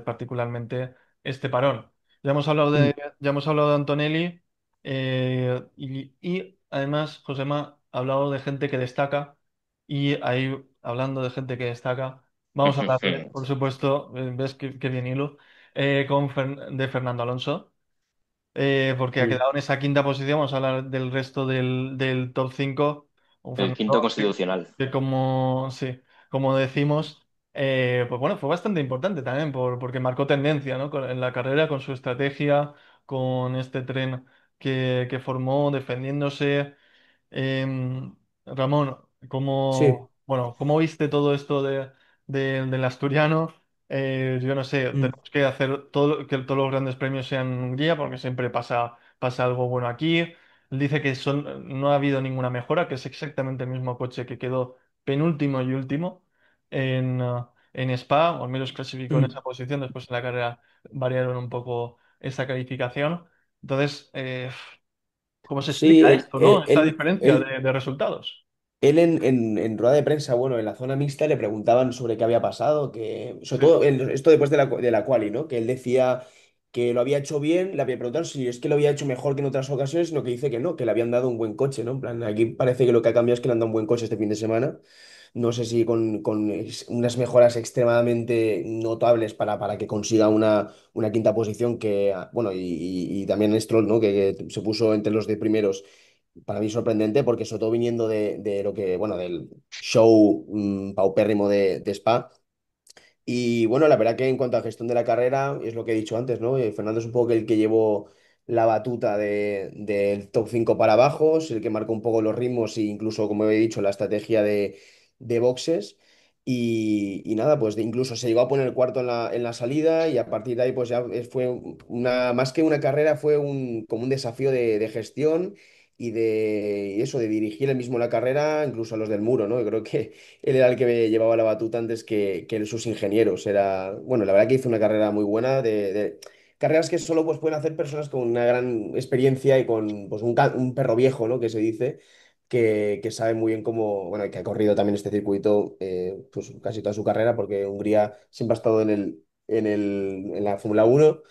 Particularmente este parón. Mm. Ya hemos hablado de Antonelli y además Josema ha hablado de gente que destaca y ahí hablando de gente que destaca, vamos a hablar por supuesto, ves qué bien hilo, de Fernando Alonso, porque ha Mm. quedado en esa quinta posición, vamos a hablar del resto del top 5 un El quinto Fernando constitucional. que como, sí, como decimos, pues bueno, fue bastante importante también porque marcó tendencia, ¿no? En la carrera, con su estrategia, con este tren que formó, defendiéndose. Ramón, Sí. ¿cómo viste todo esto del asturiano? Yo no sé, Mm. tenemos que hacer que todos los grandes premios sean en Hungría porque siempre pasa algo bueno aquí. Él dice que no ha habido ninguna mejora, que es exactamente el mismo coche que quedó penúltimo y último en Spa, o al menos clasificó en Mm. esa posición. Después en la carrera variaron un poco esa calificación. Entonces, ¿cómo se Sí, explica esto, no? Esta diferencia de resultados. él en rueda de prensa, bueno, en la zona mixta le preguntaban sobre qué había pasado, que, sobre Sí. todo esto después de la quali, ¿no? Que él decía que lo había hecho bien, le había preguntado si es que lo había hecho mejor que en otras ocasiones, sino que dice que no, que le habían dado un buen coche, ¿no? En plan, aquí parece que lo que ha cambiado es que le han dado un buen coche este fin de semana. No sé si con unas mejoras extremadamente notables para que consiga una quinta posición que, bueno, y también Stroll, ¿no? Que se puso entre los 10 primeros para mí sorprendente porque sobre todo viniendo de lo que, bueno, del show paupérrimo de Spa. Y bueno, la verdad que en cuanto a gestión de la carrera, es lo que he dicho antes, ¿no? Fernando es un poco el que llevó la batuta del top 5 para abajo, es el que marcó un poco los ritmos e incluso, como he dicho, la estrategia de boxes. Y nada, pues incluso se llegó a poner el cuarto en la salida y a partir de ahí pues ya fue más que una carrera, fue como un desafío de gestión y eso, de dirigir él mismo la carrera, incluso a los del muro, ¿no? Yo creo que él era el que llevaba la batuta antes que sus ingenieros. Era, bueno, la verdad que hizo una carrera muy buena carreras que solo pues, pueden hacer personas con una gran experiencia y con pues, un perro viejo, ¿no? Que se dice. que sabe muy bien cómo, bueno, y que ha corrido también este circuito pues casi toda su carrera, porque Hungría siempre ha estado en la Fórmula 1.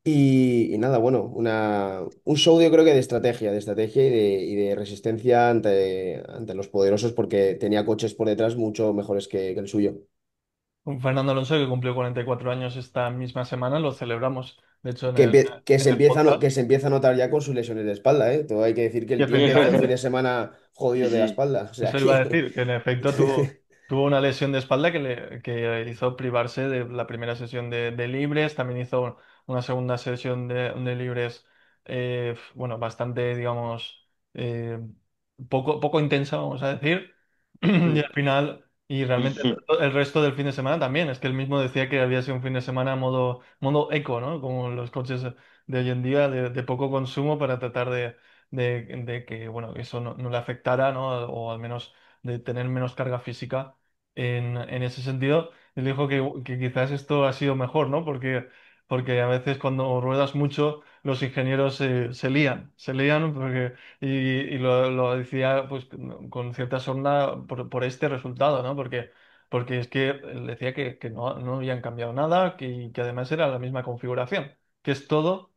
Y nada, bueno, un show yo creo que de estrategia y de resistencia ante los poderosos, porque tenía coches por detrás mucho mejores que el suyo. Un Fernando Alonso que cumplió 44 años esta misma semana, lo celebramos. De hecho, Que en se el empieza, podcast. que se empieza a notar ya con sus lesiones de espalda, ¿eh? Todo hay que decir que Y el tío tiene un fin de efectivamente, semana jodido de la espalda. O sea eso iba a que. decir, que en efecto tuvo una lesión de espalda que hizo privarse de la primera sesión de libres, también hizo una segunda sesión de libres, bueno, bastante, digamos, poco intensa, vamos a decir, y al final, y realmente el resto del fin de semana también, es que él mismo decía que había sido un fin de semana modo eco, ¿no? Como los coches de hoy en día, de poco consumo para tratar de que bueno, eso no le afectara, ¿no? O al menos de tener menos carga física en ese sentido. Él dijo que quizás esto ha sido mejor, ¿no? Porque a veces cuando ruedas mucho, los ingenieros se lían y lo decía pues con cierta sorna por este resultado, ¿no? Porque es que él decía que no habían cambiado nada, que además era la misma configuración, que es todo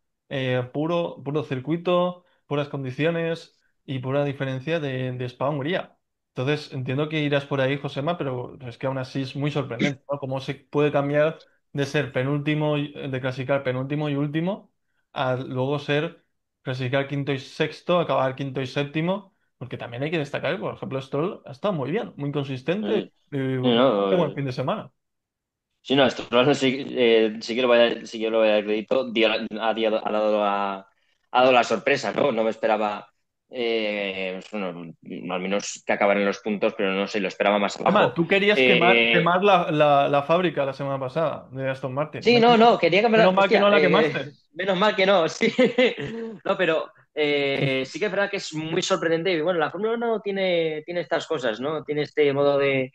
puro circuito, puras condiciones y pura diferencia de Spa-Hungría. Entonces, entiendo que irás por ahí, Josema, pero es que aún así es muy sorprendente, ¿no? Cómo se puede cambiar de ser penúltimo, de clasificar penúltimo y último, a luego ser clasificar quinto y sexto, acabar quinto y séptimo, porque también hay que destacar que, por ejemplo, Stroll ha estado muy bien, muy consistente, qué buen No, fin de semana. sí, no, esto sí, sí que lo voy a dar, sí que lo voy a dar crédito. Ha dado la sorpresa, ¿no? No me esperaba, pues, bueno, al menos que acabar en los puntos, pero no sé, lo esperaba más Además, abajo. tú querías Eh, quemar la fábrica la semana pasada de Aston Martin. sí, no, no, quería que me la. Menos mal que Hostia, no la quemaste. menos mal que no, sí. No, pero sí que es verdad que es muy sorprendente. Y bueno, la Fórmula 1 tiene estas cosas, ¿no? Tiene este modo de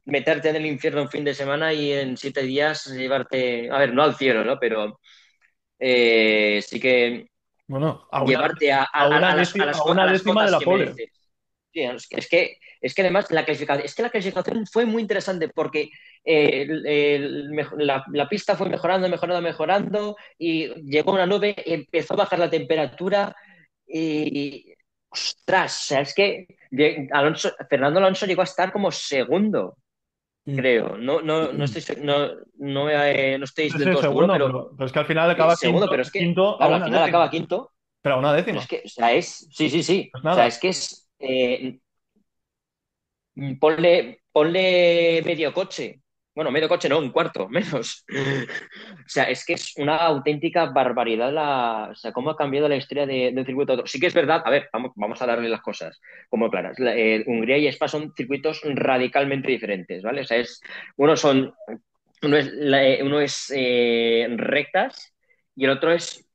meterte en el infierno un fin de semana y en 7 días llevarte. A ver, no al cielo, ¿no? Pero sí que Bueno, llevarte a a una las décima de cotas la que pole. mereces. Sí, es que además la clasificación fue muy interesante porque la pista fue mejorando, mejorando, mejorando y llegó una nube, empezó a bajar la temperatura y ostras, o sea, es que Fernando Alonso llegó a estar como segundo, Mm. creo. No, no, no estoy, no estoy Sí, del sí, todo seguro, segundo, pero pero es que al final acaba segundo, pero es que, quinto a claro, al una final acaba décima. quinto, Pero a una pero décima. es que, o sea, sí, sí, sí. Pues O sea, nada. es que es, ponle medio coche. Bueno, medio coche no, un cuarto, menos. O sea, es que es una auténtica barbaridad o sea, cómo ha cambiado la historia del circuito. Sí que es verdad, a ver, vamos a darle las cosas como claras. Hungría y Spa son circuitos radicalmente diferentes, ¿vale? O sea, uno es rectas y el otro es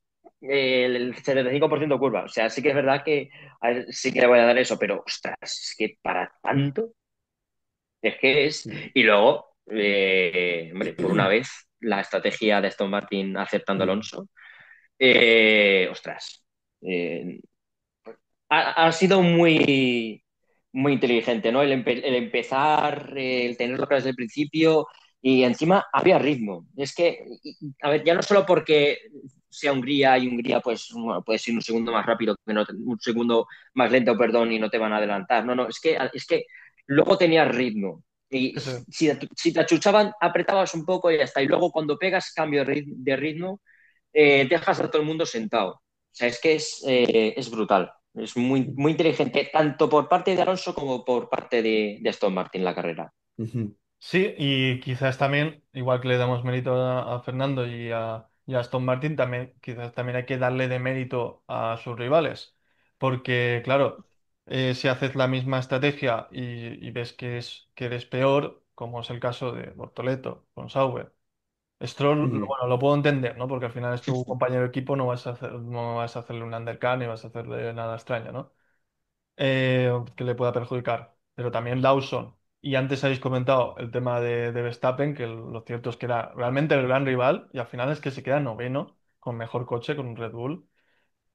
el 75% curva. O sea, sí que es verdad que a ver, sí que le voy a dar eso, pero ostras, es que para tanto, es que es. Y luego, hombre, por una vez, la estrategia de Aston Martin aceptando a Mm. Alonso, ostras, eh, ha sido muy inteligente, ¿no? El empezar, el tenerlo claro desde el principio y encima había ritmo. Es que, a ver, ya no solo porque sea Hungría y Hungría, pues, bueno, puedes ir un segundo más rápido, un segundo más lento, perdón, y no te van a adelantar. No, no, es que luego tenías ritmo. Y Sí, sí. si te achuchaban, apretabas un poco y ya está. Y luego cuando pegas cambio de ritmo, dejas a todo el mundo sentado. O sea, es que es brutal. Es muy, muy inteligente, tanto por parte de Alonso como por parte de Aston Martin la carrera. Ujú. Sí, y quizás también, igual que le damos mérito a Fernando y a Aston Martin, también quizás también hay que darle de mérito a sus rivales. Porque, claro, si haces la misma estrategia y ves que eres peor, como es el caso de Bortoleto con Sauber, Stroll, Ujú. bueno, lo puedo entender, ¿no? Porque al final es tu compañero de equipo, no vas a hacerle un undercut ni vas a hacerle nada extraño, ¿no? Que le pueda perjudicar. Pero también Lawson. Y antes habéis comentado el tema de Verstappen, que lo cierto es que era realmente el gran rival y al final es que se queda noveno con mejor coche, con un Red Bull.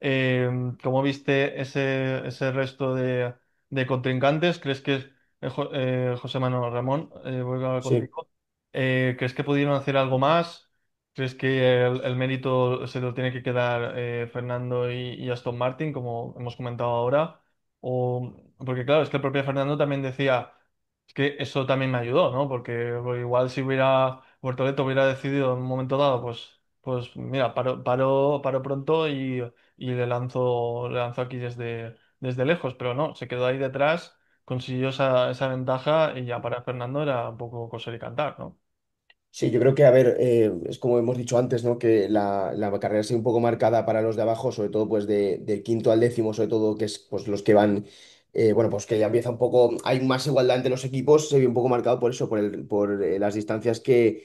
¿Cómo viste ese resto de contrincantes? ¿Crees que José Manuel Ramón, voy a hablar Sí. contigo? ¿Crees que pudieron hacer algo más? ¿Crees que el mérito se lo tiene que quedar Fernando y Aston Martin, como hemos comentado ahora? Porque claro, es que el propio Fernando también decía, es que eso también me ayudó, ¿no? Porque igual si hubiera, Bortoleto hubiera decidido en un momento dado, pues mira, paro pronto y le lanzó aquí desde lejos, pero no, se quedó ahí detrás, consiguió esa ventaja y ya para Fernando era un poco coser y cantar, ¿no? Sí, yo creo que, a ver, es como hemos dicho antes, ¿no? Que la carrera ha sido un poco marcada para los de abajo, sobre todo pues del quinto al décimo, sobre todo, que es pues los que van, bueno, pues que ya empieza un poco, hay más igualdad entre los equipos, se ve un poco marcado por eso, por las distancias que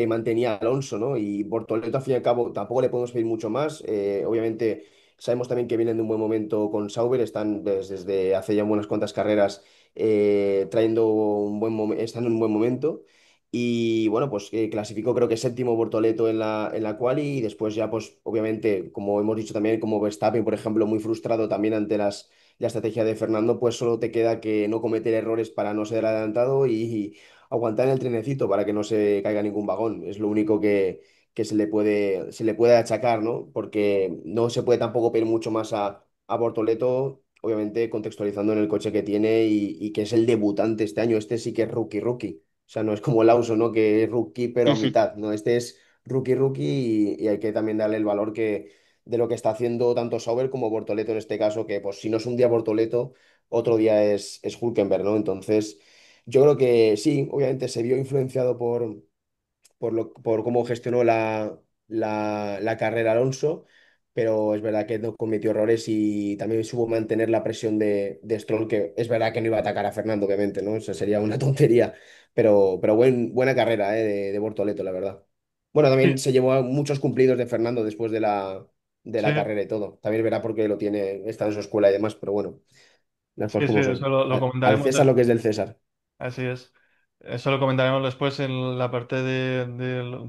mantenía Alonso, ¿no? Y Bortoleto, al fin y al cabo, tampoco le podemos pedir mucho más. Obviamente, sabemos también que vienen de un buen momento con Sauber, están desde hace ya unas cuantas carreras trayendo están en un buen momento. Y bueno, pues clasificó creo que séptimo Bortoleto en la quali y después ya pues obviamente, como hemos dicho también, como Verstappen, por ejemplo, muy frustrado también ante la estrategia de Fernando, pues solo te queda que no cometer errores para no ser adelantado y aguantar en el trenecito para que no se caiga ningún vagón. Es lo único que se le puede achacar, ¿no? Porque no se puede tampoco pedir mucho más a Bortoleto. Obviamente contextualizando en el coche que tiene y que es el debutante este año. Este sí que es rookie, rookie. O sea, no es como Lawson, ¿no? Que es rookie, pero a mitad. No, este es rookie, rookie y hay que también darle el valor de lo que está haciendo tanto Sauber como Bortoleto en este caso, que pues si no es un día Bortoleto, otro día es Hülkenberg, ¿no? Entonces, yo creo que sí, obviamente se vio influenciado por cómo gestionó la carrera Alonso, pero es verdad que no cometió errores y también supo mantener la presión de Stroll, que es verdad que no iba a atacar a Fernando, obviamente, ¿no? Eso sería una tontería, pero buena carrera, de Bortoleto, la verdad. Bueno, también Sí, se llevó a muchos cumplidos de Fernando después de la sí, carrera y todo. También verá porque está en su escuela y demás, pero bueno, las cosas sí, sí, como eso son. lo Al comentaremos César lo que es después. del César. Así es. Eso lo comentaremos después en la parte de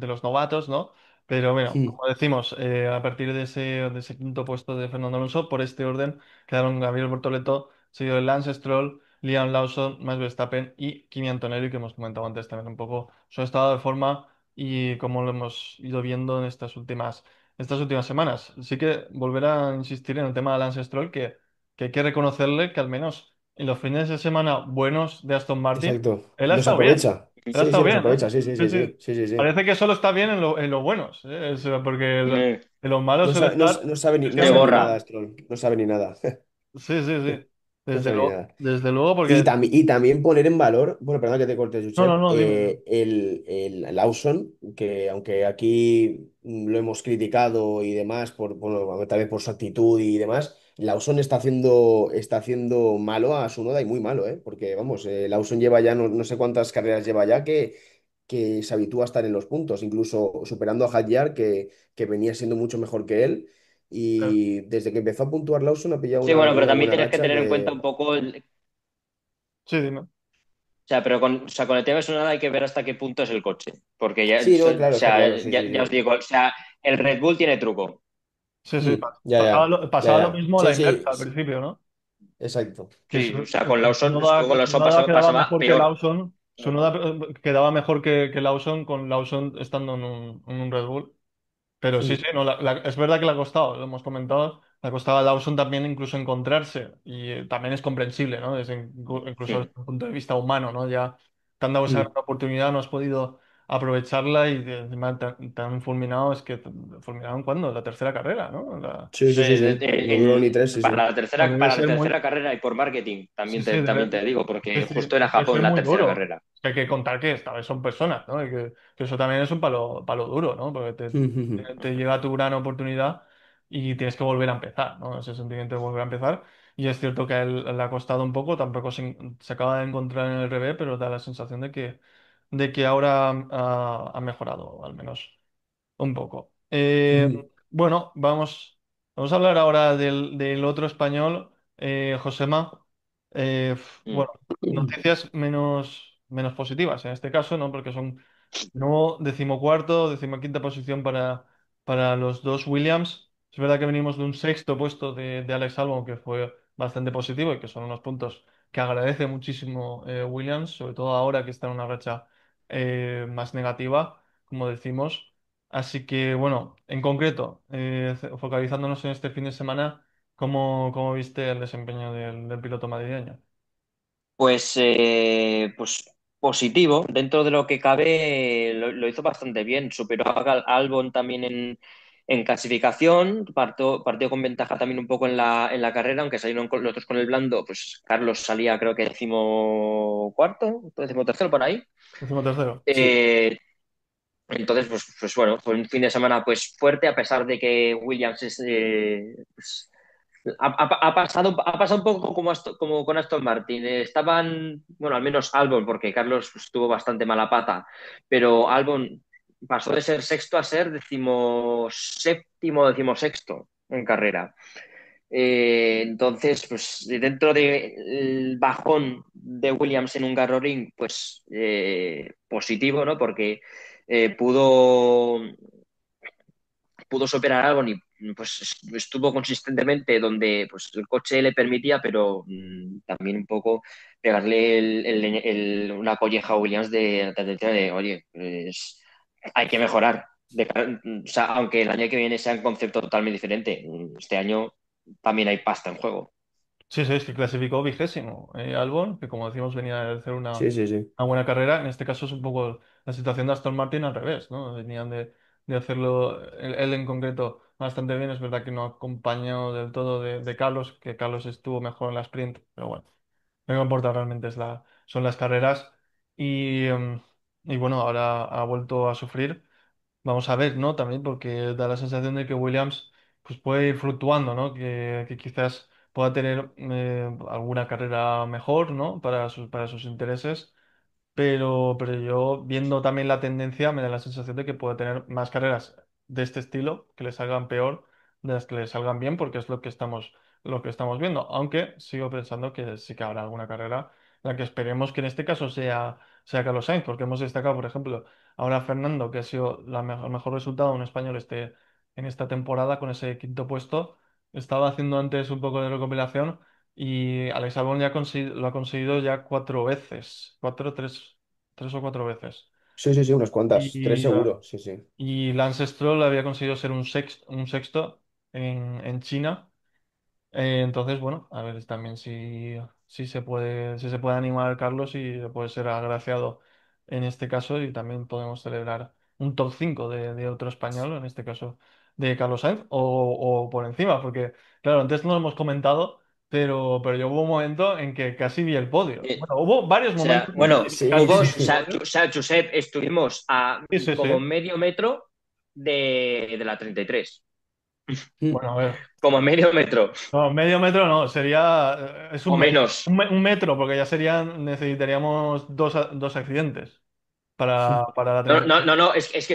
los novatos, ¿no? Pero bueno, Hmm. como decimos, a partir de ese quinto puesto de Fernando Alonso, por este orden, quedaron Gabriel Bortoleto, seguido de Lance Stroll, Liam Lawson, Max Verstappen y Kimi Antonelli, que hemos comentado antes también un poco su estado de forma y cómo lo hemos ido viendo en estas últimas semanas. Sí que volver a insistir en el tema de Lance Stroll, que hay que reconocerle que al menos en los fines de semana buenos de Aston Martin, Exacto. él ha Los estado bien. aprovecha. Él ha Sí, estado sí, los bien, ¿eh? aprovecha. Sí, sí, Sí, sí, sí. sí. Sí, sí, sí. Parece que solo está bien en los buenos, ¿eh? O sea, porque Eh, en los malos No suele sabe, no, estar no sabe ni, no Se sabe ni especialmente nada, borra. Stroll. No sabe ni nada. bien. Sí, sí, sí. No Desde sabe ni luego, nada. desde luego, Y, porque... y también poner en valor, bueno, perdón que te corte, No, no, Josep, no, dime, dime. el Lawson, que aunque aquí lo hemos criticado y demás, bueno, tal vez por su actitud y demás, Lawson está haciendo malo a su noda y muy malo, ¿eh? Porque, vamos, Lawson lleva ya, no sé cuántas carreras lleva ya, que se habitúa a estar en los puntos, incluso superando a Hadjar, que venía siendo mucho mejor que él. Y desde que empezó a puntuar Lawson ha pillado Sí, una, bueno, pero una también buena tienes que racha tener en cuenta un que... poco Sí, dime. o sea, pero con el tema personal hay que ver hasta qué punto es el coche. Porque ya, Sí, no, o claro, está sea, claro, sí, ya, sí, ya os sí. digo, o sea, el Red Bull tiene truco. Sí, sí. Ya, Pasaba ya, lo, ya, pasaba lo ya. mismo a Sí, la inversa sí, al principio, ¿no? exacto. Que Sí, o sea, con Su Lawson, Noda, con Su Lawson Noda quedaba pasaba mejor que peor. Lawson. Su Noda quedaba mejor que Lawson con Lawson estando en un Red Bull. Pero sí, sí, Mm. no, es verdad que le ha costado, lo hemos comentado, le ha costado a Lawson también incluso encontrarse y también es comprensible, ¿no? Incluso desde un punto de vista humano, ¿no? Ya te han dado esa gran Mm. oportunidad, no has podido aprovecharla y encima te han fulminado, es que te fulminaron ¿cuándo? La tercera carrera, ¿no? Sí, sí, sí, sí. No duró ni tres, sí, Para sí. la No, tercera, debe para la ser muy... tercera carrera y por marketing, Sí, también sí, te, también te digo, sí, porque sí, justo era debe ser Japón la muy tercera duro. carrera. Hay que contar que esta vez son personas, ¿no? Y que eso también es un palo duro, ¿no? Porque te llega tu gran oportunidad y tienes que volver a empezar, ¿no? Ese sentimiento de volver a empezar. Y es cierto que a él le ha costado un poco, tampoco se acaba de encontrar en el revés, pero da la sensación de que ahora ha mejorado, al menos. Un poco. Bueno, vamos a hablar ahora del otro español, Josema. Mm. Bueno, noticias menos positivas en este caso, ¿no? Porque son no decimocuarto, decimoquinta posición para los dos Williams. Es verdad que venimos de un sexto puesto de Alex Albon, que fue bastante positivo y que son unos puntos que agradece muchísimo Williams, sobre todo ahora que está en una racha más negativa, como decimos. Así que, bueno, en concreto, focalizándonos en este fin de semana, ¿cómo viste el desempeño del piloto madrileño? Pues positivo, dentro de lo que cabe lo hizo bastante bien, superó a Albon también en clasificación, partió con ventaja también un poco en la carrera, aunque salieron los otros con el blando, pues Carlos salía creo que decimocuarto, decimotercero por ahí. Último tercero. Sí, Eh, entonces, pues bueno, fue un fin de semana pues fuerte, a pesar de que Williams pues, ha pasado un poco como con Aston Martin. Estaban, bueno, al menos Albon, porque Carlos pues, tuvo bastante mala pata, pero Albon pasó de ser sexto a ser decimoséptimo, decimosexto en carrera. Entonces, pues dentro del bajón de Williams en un Garroring, pues positivo, ¿no? Porque pudo superar algo y pues estuvo consistentemente donde pues el coche le permitía, pero también un poco pegarle una colleja a Williams de atención de, oye, pues, hay que mejorar. O sea, aunque el año que viene sea un concepto totalmente diferente, este año también hay pasta en juego. Sí, sí, es que clasificó vigésimo. Albon, que como decimos venía de hacer sí, sí, sí. una buena carrera, en este caso es un poco la situación de Aston Martin al revés, ¿no? Venían de hacerlo, él en concreto, bastante bien. Es verdad que no acompañó del todo de Carlos, que Carlos estuvo mejor en la sprint, pero bueno, lo que importa realmente son las carreras. Y, y bueno, ahora ha vuelto a sufrir. Vamos a ver, ¿no? También porque da la sensación de que Williams pues puede ir fluctuando, ¿no? Que quizás pueda tener alguna carrera mejor, ¿no? Para sus intereses. Pero yo, viendo también la tendencia, me da la sensación de que puede tener más carreras de este estilo, que le salgan peor, de las que le salgan bien, porque es lo que estamos viendo. Aunque sigo pensando que sí que habrá alguna carrera en la que esperemos que en este caso sea Carlos Sainz, porque hemos destacado, por ejemplo, ahora Fernando, que ha sido el mejor resultado de un español en esta temporada con ese quinto puesto. Estaba haciendo antes un poco de recopilación. Y Alex Albon lo ha conseguido ya cuatro veces, tres o cuatro veces. Sí, sí, sí, unas cuantas. Tres Y, seguro, sí, sí. y Lance Stroll había conseguido ser un sexto en China. Entonces, bueno, a ver también si se puede animar Carlos y puede ser agraciado en este caso y también podemos celebrar un top 5 de otro español, en este caso de Carlos Sainz, o por encima, porque claro, antes no lo hemos comentado, pero yo hubo un momento en que casi vi el podio. Eh, Bueno, hubo varios o sea, momentos en que bueno, Sí, casi hubo, sí, vi o el sí. sea, podio. o sea, Josep, estuvimos a Sí, sí, como sí. medio metro de la 33. Mm. Bueno, a ver. Como medio metro No, medio metro no, sería, es o un metro. menos. Un metro, porque ya necesitaríamos dos accidentes para la No, 30. no, no, no, es que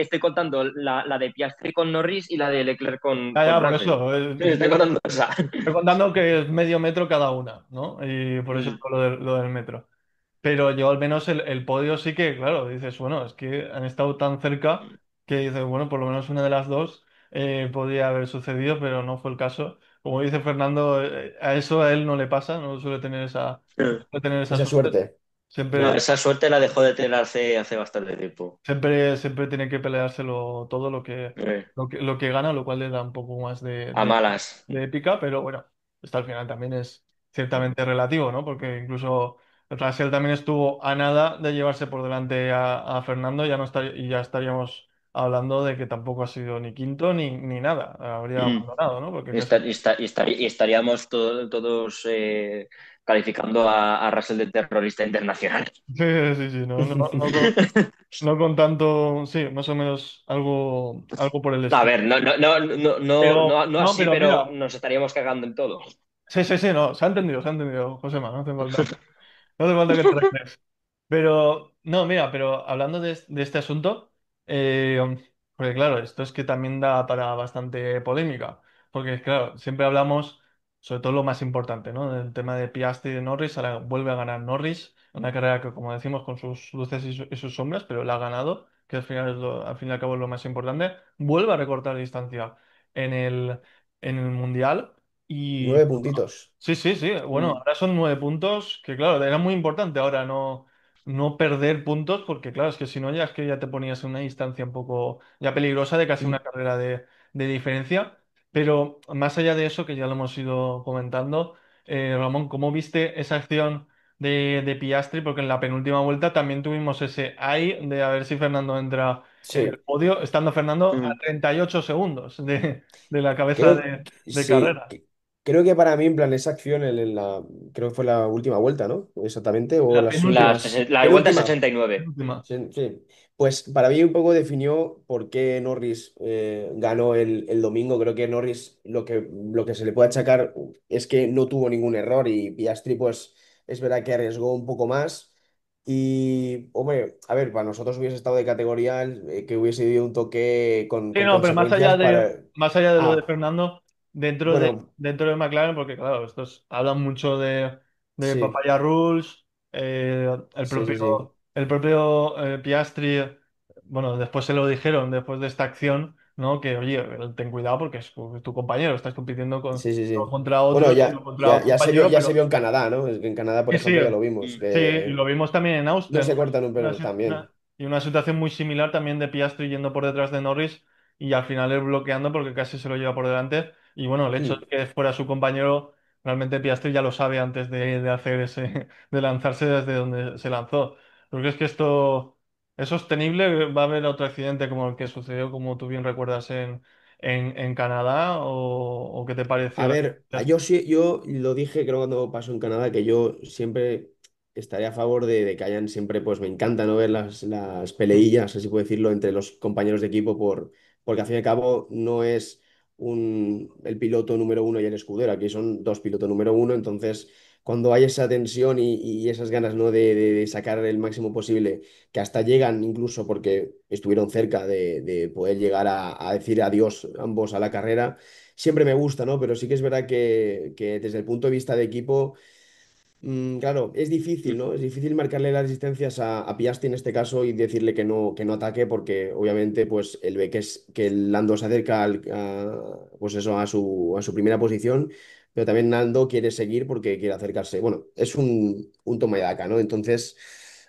estoy contando la de Piastri con Norris y la de Leclerc Ya, con ya, por Russell. eso. Estoy contando esa. Estoy contando que es medio metro cada una, ¿no? Y por eso Mm, digo lo del metro. Pero yo al menos el podio sí que, claro, dices, bueno, es que han estado tan cerca que dices, bueno, por lo menos una de las dos podía haber sucedido, pero no fue el caso. Como dice Fernando, a él no le pasa, no suele tener no mm. suele tener esa Esa suerte. suerte. No, Siempre, esa suerte la dejó de tener hace bastante tiempo. siempre tiene que peleárselo todo Eh, lo que gana, lo cual le da un poco más a malas. de épica, pero bueno, esto al final también es ciertamente relativo, ¿no? Porque incluso Russell también estuvo a nada de llevarse por delante a Fernando, y ya estaríamos hablando de que tampoco ha sido ni quinto ni nada, habría Mm. abandonado, ¿no? Porque Y, casi... y estaríamos todos calificando a Russell de terrorista internacional. Sí, sí, sí, no con tanto, sí, más o menos algo por el A estilo. ver, no así, Pero pero mira, nos estaríamos cagando en todo. sí, sí, sí, no, se ha entendido, Josema, no hace falta. No hace falta que te reíes. Pero, no, mira, pero hablando de este asunto, porque claro, esto es que también da para bastante polémica. Porque, claro, siempre hablamos, sobre todo lo más importante, ¿no? Del tema de Piastri y de Norris. Ahora vuelve a ganar Norris, una carrera que, como decimos, con sus luces y sus sombras, pero la ha ganado, que al final, al fin y al cabo es lo más importante. Vuelve a recortar distancia. en el Mundial. Y 9 puntitos. sí, sí, sí. Bueno, Mm. ahora son 9 puntos, que claro, era muy importante ahora no perder puntos, porque claro, es que si no ya es que ya te ponías en una distancia un poco ya peligrosa de casi una Mm. carrera de diferencia. Pero más allá de eso, que ya lo hemos ido comentando, Ramón, ¿cómo viste esa acción de Piastri? Porque en la penúltima vuelta también tuvimos ese ay de a ver si Fernando entra en el Sí. podio, estando Fernando a Ujú. 38 segundos de la cabeza Creo de sí, carrera. creo que para mí, en plan, esa acción en la, creo que fue la última vuelta, ¿no? Exactamente, o La las penúltima. últimas. La vuelta Penúltima. 69. Penúltima. Sí, sí. Pues para mí un poco definió por qué Norris ganó el domingo. Creo que Norris lo que se le puede achacar es que no tuvo ningún error y Piastri, pues es verdad que arriesgó un poco más. Y, hombre, a ver, para nosotros hubiese estado de categoría que hubiese habido un toque con, Sí, con no, pero consecuencias para. más allá de lo de Ah, Fernando, bueno, dentro de McLaren, porque claro, estos hablan mucho de sí, Papaya Rules, sí, sí, sí. el propio Piastri, bueno, después se lo dijeron, después de esta acción, ¿no? Que oye, ten cuidado porque es tu compañero, estás compitiendo Sí, sí, no sí. contra Bueno, otro, sino ya, contra ya, un ya se vio, compañero, ya se pero vio en Canadá, ¿no? Es que en Canadá, por sí, sí, ejemplo, ya lo vimos, Mm. sí, y que lo vimos también en no Austria, se cortan un pelo también. y una situación muy similar también de Piastri yendo por detrás de Norris y al final él bloqueando porque casi se lo lleva por delante. Y bueno, el hecho Hmm. de que fuera su compañero, realmente Piastri ya lo sabe antes de hacer de lanzarse desde donde se lanzó. Porque es que esto es sostenible, va a haber otro accidente como el que sucedió, como tú bien recuerdas, en Canadá, o qué te pareció A la ver, situación. yo sí, yo lo dije creo cuando pasó en Canadá, que yo siempre estaría a favor de que hayan siempre, pues me encanta no ver las peleillas, así puedo decirlo, entre los compañeros de equipo, porque al fin y al cabo no es el piloto número uno y el escudero, aquí son dos pilotos número uno, entonces cuando hay esa tensión y esas ganas, ¿no? de sacar el máximo posible, que hasta llegan incluso porque estuvieron cerca de poder llegar a decir adiós ambos a la carrera. Siempre me gusta, ¿no? Pero sí que es verdad que desde el punto de vista de equipo, claro, es difícil, ¿no? Es difícil marcarle las resistencias a Piastri en este caso y decirle que no ataque, porque obviamente, pues, él ve que el Lando se acerca pues eso, a su primera posición, pero también Lando quiere seguir porque quiere acercarse. Bueno, es un toma y daca, ¿no? Entonces,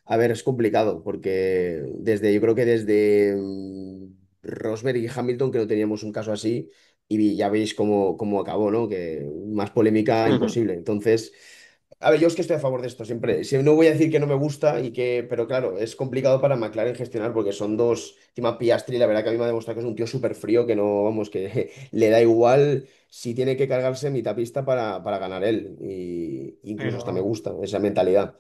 a ver, es complicado, porque yo creo que desde Rosberg y Hamilton, que no teníamos un caso así, y ya veis cómo acabó, ¿no? Que más polémica Ujú. imposible. Entonces. A ver, yo es que estoy a favor de esto siempre. No voy a decir que no me gusta pero claro, es complicado para McLaren gestionar porque son dos. Encima Piastri, la verdad que a mí me ha demostrado que es un tío súper frío, que no, vamos, que le da igual si tiene que cargarse mitad pista para ganar él. Y Sí, incluso hasta me no, gusta esa mentalidad.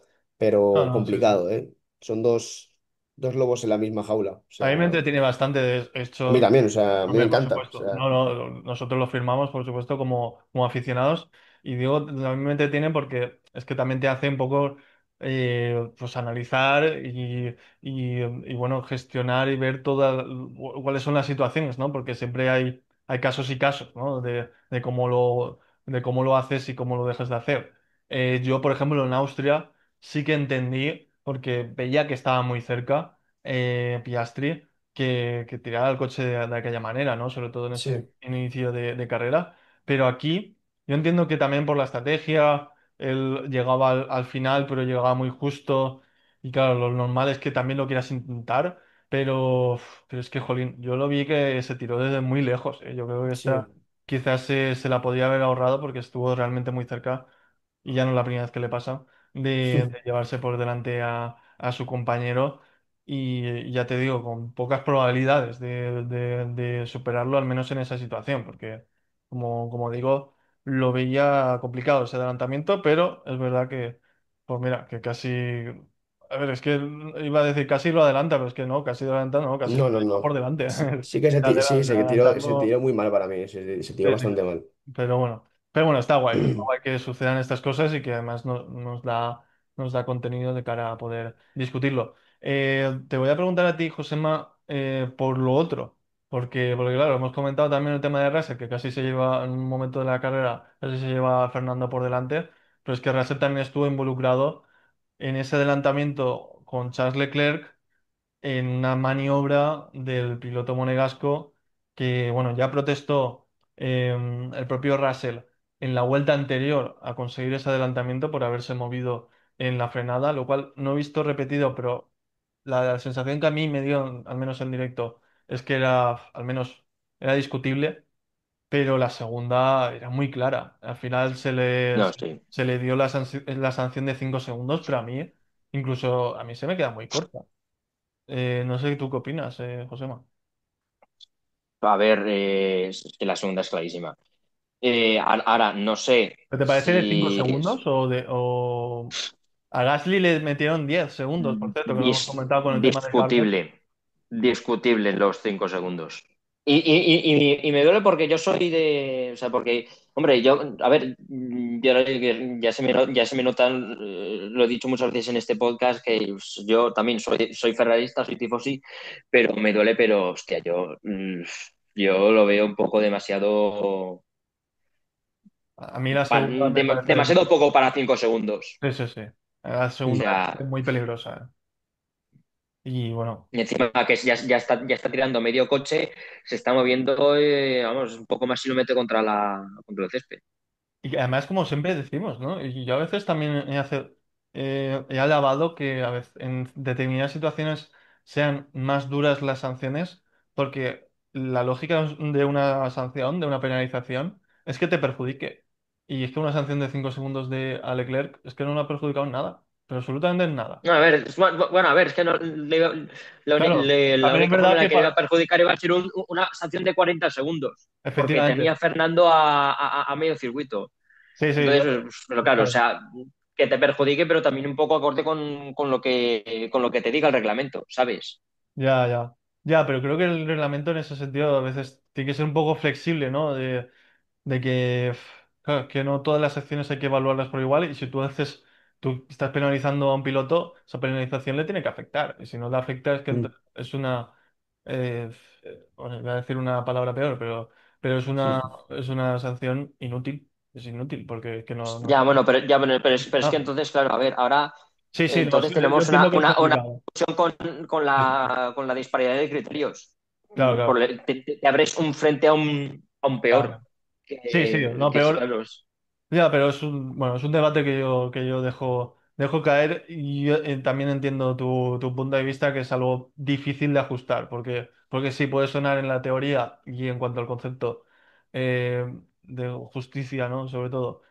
no, Pero no, sí, sí. complicado, ¿eh? Son dos lobos en la misma jaula. O A mí me sea, entretiene bastante, de a mí hecho, también, o sea, a mí me hombre, por encanta. O supuesto. sea, No, no, nosotros lo firmamos, por supuesto, como aficionados. Y digo, a mí me entretiene porque es que también te hace un poco, pues, analizar y, bueno, gestionar y ver todas cuáles son las situaciones, ¿no? Porque siempre hay casos y casos, ¿no? De cómo lo haces y cómo lo dejas de hacer. Yo, por ejemplo, en Austria sí que entendí, porque veía que estaba muy cerca Piastri, que tirara el coche de aquella manera, ¿no? Sobre todo en ese sí, inicio de carrera. Pero aquí yo entiendo que también por la estrategia, él llegaba al final, pero llegaba muy justo. Y claro, lo normal es que también lo quieras intentar, pero es que, jolín, yo lo vi que se tiró desde muy lejos. Yo creo que esta sí. quizás se la podía haber ahorrado porque estuvo realmente muy cerca, y ya no es la primera vez que le pasa, de llevarse por delante a su compañero. Y ya te digo, con pocas probabilidades de superarlo, al menos en esa situación, porque como digo, lo veía complicado ese adelantamiento, pero es verdad que, pues mira, que casi, a ver, es que iba a decir casi lo adelanta, pero es que no, casi lo adelanta, no, casi lo No, no, lleva por no. delante. Sí, sí que se tiró, se Adelantarlo. tiró muy mal para mí, se tiró Sí, sí. bastante mal. Pero bueno, está guay que sucedan estas cosas y que además nos da contenido de cara a poder discutirlo. Te voy a preguntar a ti, Josema, por lo otro, porque claro, hemos comentado también el tema de Russell, que casi se lleva en un momento de la carrera, casi se lleva a Fernando por delante, pero es que Russell también estuvo involucrado en ese adelantamiento con Charles Leclerc en una maniobra del piloto monegasco que, bueno, ya protestó el propio Russell en la vuelta anterior a conseguir ese adelantamiento por haberse movido en la frenada, lo cual no he visto repetido, pero la sensación que a mí me dio, al menos en directo, es que era, al menos, era discutible, pero la segunda era muy clara. Al final No, sí. se le dio la sanción de 5 segundos, pero a mí, incluso a mí se me queda muy corta. No sé tú qué opinas, Josema. A ver, es que la segunda es clarísima. Ahora, no sé ¿Te parece de 5 si segundos o a Gasly le metieron 10 segundos, por cierto, que lo hemos comentado con el tema de Carlos? discutible, discutible los 5 segundos. Y me duele porque yo soy de, o sea, porque, hombre, yo, a ver, ya se me nota, lo he dicho muchas veces en este podcast, que pues, yo también soy ferrarista, soy tifosi, pero me duele, pero, hostia, yo lo veo un poco demasiado, A mí la segunda me parece... demasiado poco para 5 segundos. Sí, sí, sí. La O segunda es sea, muy peligrosa. Y bueno. y encima que ya está tirando medio coche, se está moviendo, vamos, un poco más si lo mete contra el césped. Y además, como siempre decimos, ¿no? Y yo a veces también he alabado que a veces en determinadas situaciones sean más duras las sanciones, porque la lógica de una sanción, de una penalización, es que te perjudique. Y es que una sanción de 5 segundos a Leclerc es que no lo ha perjudicado en nada, pero absolutamente en nada. No, a ver, bueno, a ver, es que no, Claro, la también es única forma verdad en la que que le iba a perjudicar iba a ser una sanción de 40 segundos, porque efectivamente, tenía a Fernando a medio circuito. sí, sí, Entonces, pues, pero claro, o claro. sea, que te perjudique, pero también un poco acorde con lo que te diga el reglamento, ¿sabes? Ya, ya. Ya, pero creo que el reglamento en ese sentido a veces tiene que ser un poco flexible, ¿no? De que, claro, que no todas las acciones hay que evaluarlas por igual y si tú estás penalizando a un piloto, esa penalización le tiene que afectar. Y si no le afecta es que Mm. es una, bueno, voy a decir una palabra peor, pero es una sanción inútil. Es inútil porque es que no Ya, bueno, pero es que nada. entonces, claro, a ver, ahora Sí, sí, no, entonces sí, yo tenemos entiendo que es una complicado. discusión con Sí, sí. la disparidad de criterios. Claro, claro, Te abres un frente a un peor. claro. Sí, sí, no, Que es, peor. claro, Ya, pero bueno, es un debate que yo dejo caer y yo también entiendo tu punto de vista que es algo difícil de ajustar, porque sí puede sonar en la teoría y en cuanto al concepto de justicia, ¿no? Sobre todo,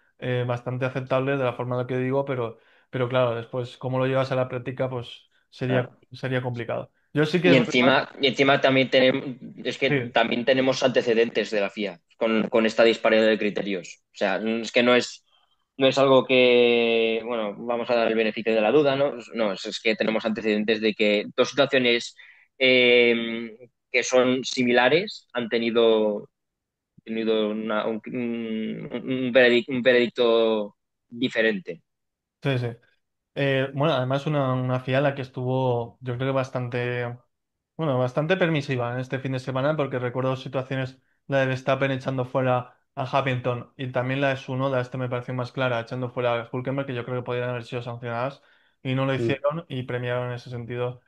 bastante aceptable de la forma en la que digo, pero claro, después cómo lo llevas a la práctica, pues claro. sería complicado. Yo sí que Y es verdad, encima, y encima también es que sí, también tenemos antecedentes de la FIA con esta disparidad de criterios. O sea, es que no es algo que, bueno, vamos a dar el beneficio de la duda, ¿no? No, es que tenemos antecedentes de que dos situaciones que son similares han tenido un veredicto diferente. sí, sí. Bueno, además una FIA la que estuvo, yo creo que bastante, bueno, bastante permisiva en este fin de semana, porque recuerdo situaciones, la de Verstappen echando fuera a Hamilton y también la de Tsunoda, este me pareció más clara, echando fuera a Hülkenberg, que yo creo que podrían haber sido sancionadas y no lo Mm. hicieron y premiaron en ese sentido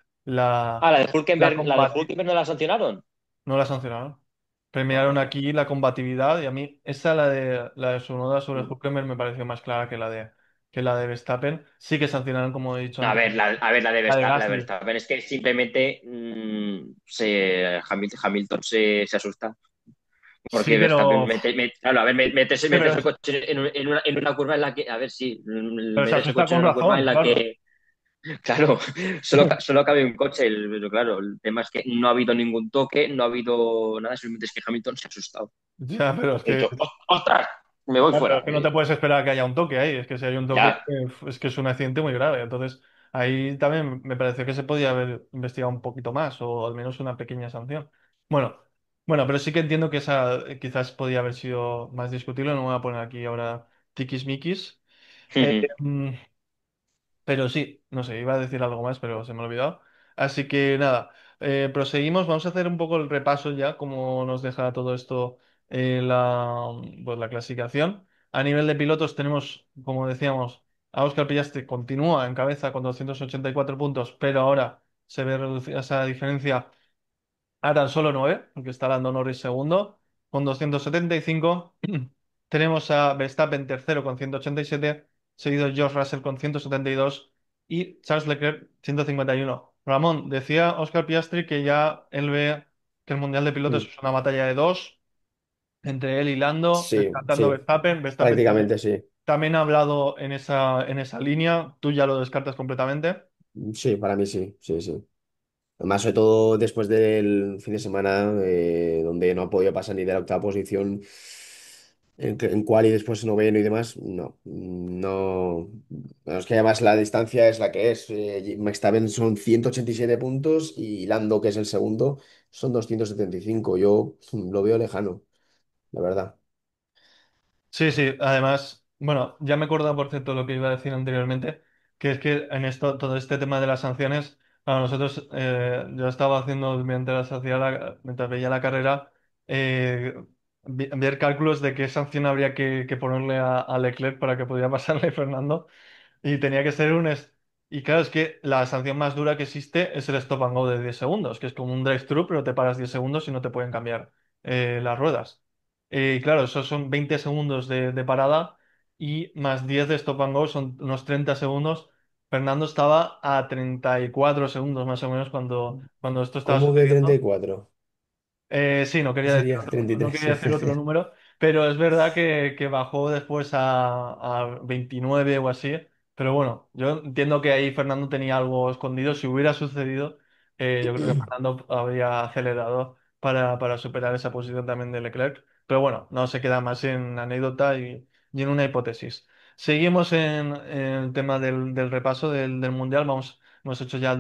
Ah, la, la de la Hulkenberg, combate, no la sancionaron. no la sancionaron. Premiaron Ah. aquí la combatividad y a mí esa la de Tsunoda sobre Hülkenberg me pareció más clara que la de Verstappen. Sí que sancionaron, como he dicho A antes, ver, la de la de Verstappen, Gasly. es que simplemente Hamilton se asusta. Sí, Porque Verstappen claro, a ver, metes el pero, coche en una curva en la que, a ver, sí, pero se metes el asusta coche en con una curva en razón, la claro. que, claro, solo cabe un coche, pero claro, el tema es que no ha habido ningún toque, no ha habido nada, simplemente es que Hamilton se ha asustado. Ya, pero es He que, dicho, ¡ostras! Me voy ya, pero fuera. es que no te puedes esperar a que haya un toque ahí. Es que si hay un toque, Ya. es que es un accidente muy grave. Entonces, ahí también me pareció que se podía haber investigado un poquito más o al menos una pequeña sanción. Bueno, bueno, pero sí que entiendo que esa quizás podía haber sido más discutible. No me voy a poner aquí ahora tiquismiquis. Eh, mm, Pero sí, no sé, iba a decir algo más, pero se me ha olvidado. Así que nada, proseguimos. Vamos a hacer un poco el repaso ya, como nos deja todo esto pues, la clasificación. A nivel de pilotos tenemos, como decíamos, a Óscar Piastri continúa en cabeza con 284 puntos, pero ahora se ve reducida esa diferencia a tan solo 9, porque está Lando Norris segundo. con 275. Tenemos a Verstappen tercero con 187, seguido George Russell con 172 y Charles Leclerc 151. Ramón, decía Oscar Piastri que ya él ve que el Mundial de Pilotos Mm. es una batalla de dos entre él y Lando, Sí, descartando sí, Verstappen. Verstappen prácticamente sí. también ha hablado en esa línea. ¿Tú ya lo descartas completamente? Sí, para mí sí, sí, sí. Además, sobre todo después del fin de semana, donde no ha podido pasar ni de la octava posición en quali y después noveno y demás, no, no. Bueno, es que además la distancia es la que es. Verstappen son 187 puntos y Lando, que es el segundo, son 275. Yo lo veo lejano, la verdad. Sí, sí, además, bueno, ya me he acordado por cierto lo que iba a decir anteriormente, que es que en esto, todo este tema de las sanciones, para nosotros, yo estaba haciendo mientras veía la carrera, eh, ver cálculos de qué sanción habría que ponerle a Leclerc para que pudiera pasarle Fernando. Y tenía que ser Y claro, es que la sanción más dura que existe es el stop and go de 10 segundos, que es como un drive-thru, pero te paras 10 segundos y no te pueden cambiar las ruedas. Y claro, esos son 20 segundos de parada y más 10 de stop and go son unos 30 segundos. Fernando estaba a 34 segundos más o menos cuando esto estaba ¿Cómo que sucediendo. 34? Sí, ¿Qué sería? no 33. quería decir otro número, pero es verdad que bajó después a 29 o así. Pero bueno, yo entiendo que ahí Fernando tenía algo escondido. Si hubiera sucedido, yo creo que Fernando habría acelerado para superar esa posición también de Leclerc. Pero bueno, no se queda más en anécdota y en una hipótesis. Seguimos en el tema del repaso del Mundial. Hemos hecho ya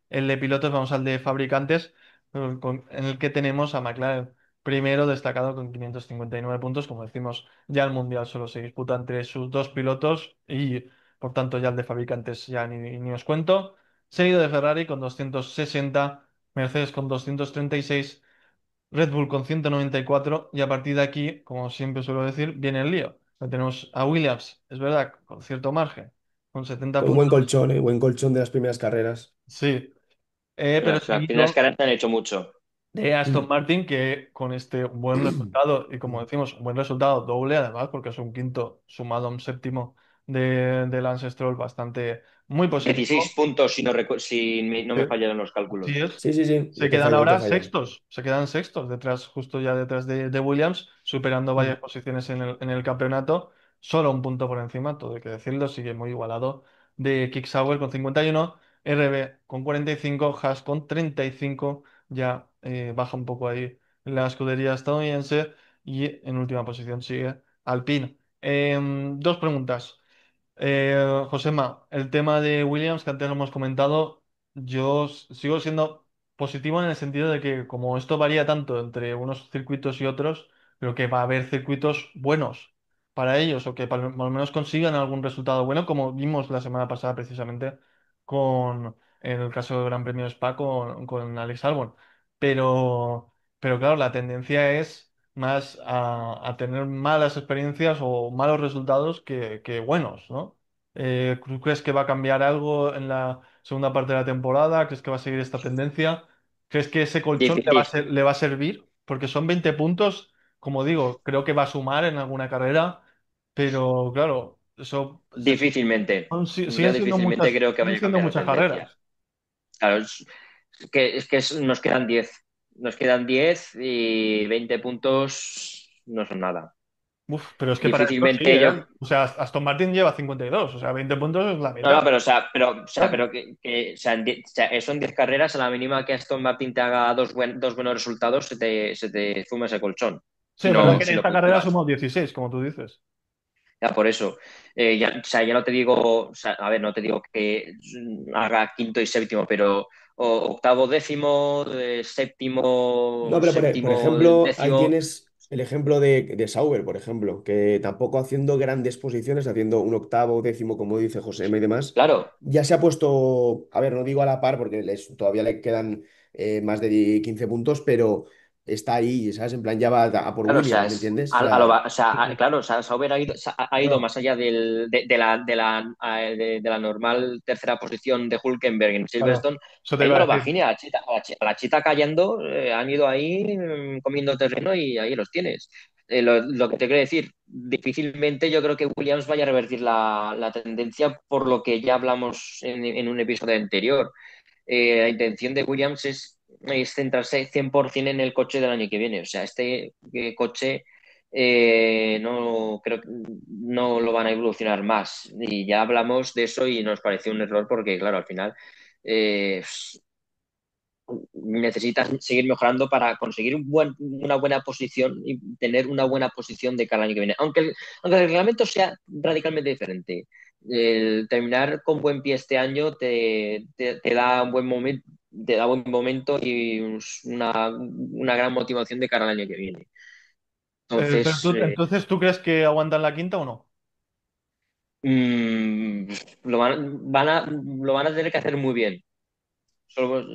el de pilotos, vamos al de fabricantes en el que tenemos a McLaren primero destacado con 559 puntos. Como decimos, ya el Mundial solo se disputa entre sus dos pilotos y por tanto ya el de fabricantes ya ni os cuento. Seguido de Ferrari con 260, Mercedes con 236, Red Bull con 194 y a partir de aquí, como siempre suelo decir, viene el lío. Tenemos a Williams, es verdad, con cierto margen, con 70 Con un buen puntos. colchón, ¿eh? Buen colchón de las primeras carreras. Sí, pero Las primeras seguido caras te han hecho mucho. de Aston Mm. Martin, que con este buen resultado, y como decimos, un buen resultado doble además, porque es un quinto sumado a un séptimo de Lance Stroll, bastante muy 16 positivo. puntos si no me Eh, fallaron los Así cálculos. es. Sí, sí, sí, Se quedan no te ahora fallan. sextos, se quedan sextos, detrás, justo ya detrás de Williams, superando varias Mm. posiciones en el campeonato, solo un punto por encima, todo hay que decirlo, sigue muy igualado, de Kick Sauber con 51, RB con 45, Haas con 35, ya baja un poco ahí la escudería estadounidense, y en última posición sigue Alpine. Dos preguntas. Josema, el tema de Williams, que antes lo hemos comentado, sigo siendo positivo en el sentido de que como esto varía tanto entre unos circuitos y otros, creo que va a haber circuitos buenos para ellos o que por lo menos consigan algún resultado bueno, como vimos la semana pasada precisamente en el caso del Gran Premio de Spa con Alex Albon. Pero claro, la tendencia es más a tener malas experiencias o malos resultados que buenos, ¿no? ¿Tú crees que va a cambiar algo en la segunda parte de la temporada? ¿Crees que va a seguir esta tendencia? ¿Crees que ese colchón Dif- dif- le va a servir? Porque son 20 puntos, como digo, creo que va a sumar en alguna carrera, pero claro, difícilmente. Yo difícilmente creo que siguen vaya a siendo cambiar la muchas tendencia. carreras. Claro, nos quedan 10. Nos quedan 10 y 20 puntos no son nada. Uf, pero es que para esto sí, Difícilmente ¿eh? yo. O sea, Aston Martin lleva 52, o sea, 20 puntos es la No, no, mitad. Casi. o sea, son 10 carreras, a la mínima que Aston Martin te haga dos buenos resultados, se te suma ese colchón, Sí, es verdad que si en no esta carrera puntúas. somos 16, como tú dices. Ya por eso. O sea, ya no te digo, o sea, a ver, no te digo que haga quinto y séptimo, pero octavo, décimo, No, séptimo, pero por séptimo, ejemplo, ahí décimo. tienes el ejemplo de Sauber, por ejemplo, que tampoco haciendo grandes posiciones, haciendo un octavo, décimo, como dice José M y demás, Claro, ya se ha puesto, a ver, no digo a la par porque todavía le quedan más de 15 puntos, pero está ahí, ¿sabes? En plan, ya va a por Claro, o sea, Williams, ¿me entiendes? O o sea, Sí, sí. claro, o sea, Sauber ha ido Bueno, más allá de la normal tercera posición de Hulkenberg en claro, Silverstone. eso te Ha iba ido a a lo decir. bajini, a la chita cayendo, han ido ahí comiendo terreno y ahí los tienes. Lo que te quiero decir, difícilmente yo creo que Williams vaya a revertir la tendencia por lo que ya hablamos en un episodio anterior. La intención de Williams es centrarse 100% en el coche del año que viene. O sea, este coche no creo que no lo van a evolucionar más. Y ya hablamos de eso y nos pareció un error porque, claro, al final eh, necesitas seguir mejorando para conseguir una buena posición y tener una buena posición de cara al año que viene. Aunque el reglamento sea radicalmente diferente, el terminar con buen pie este año te da un buen momento, te da buen momento y una gran motivación de cara al año que viene. Pero Entonces, entonces, ¿tú crees que aguantan la quinta o no? mm, lo van a tener que hacer muy bien solo,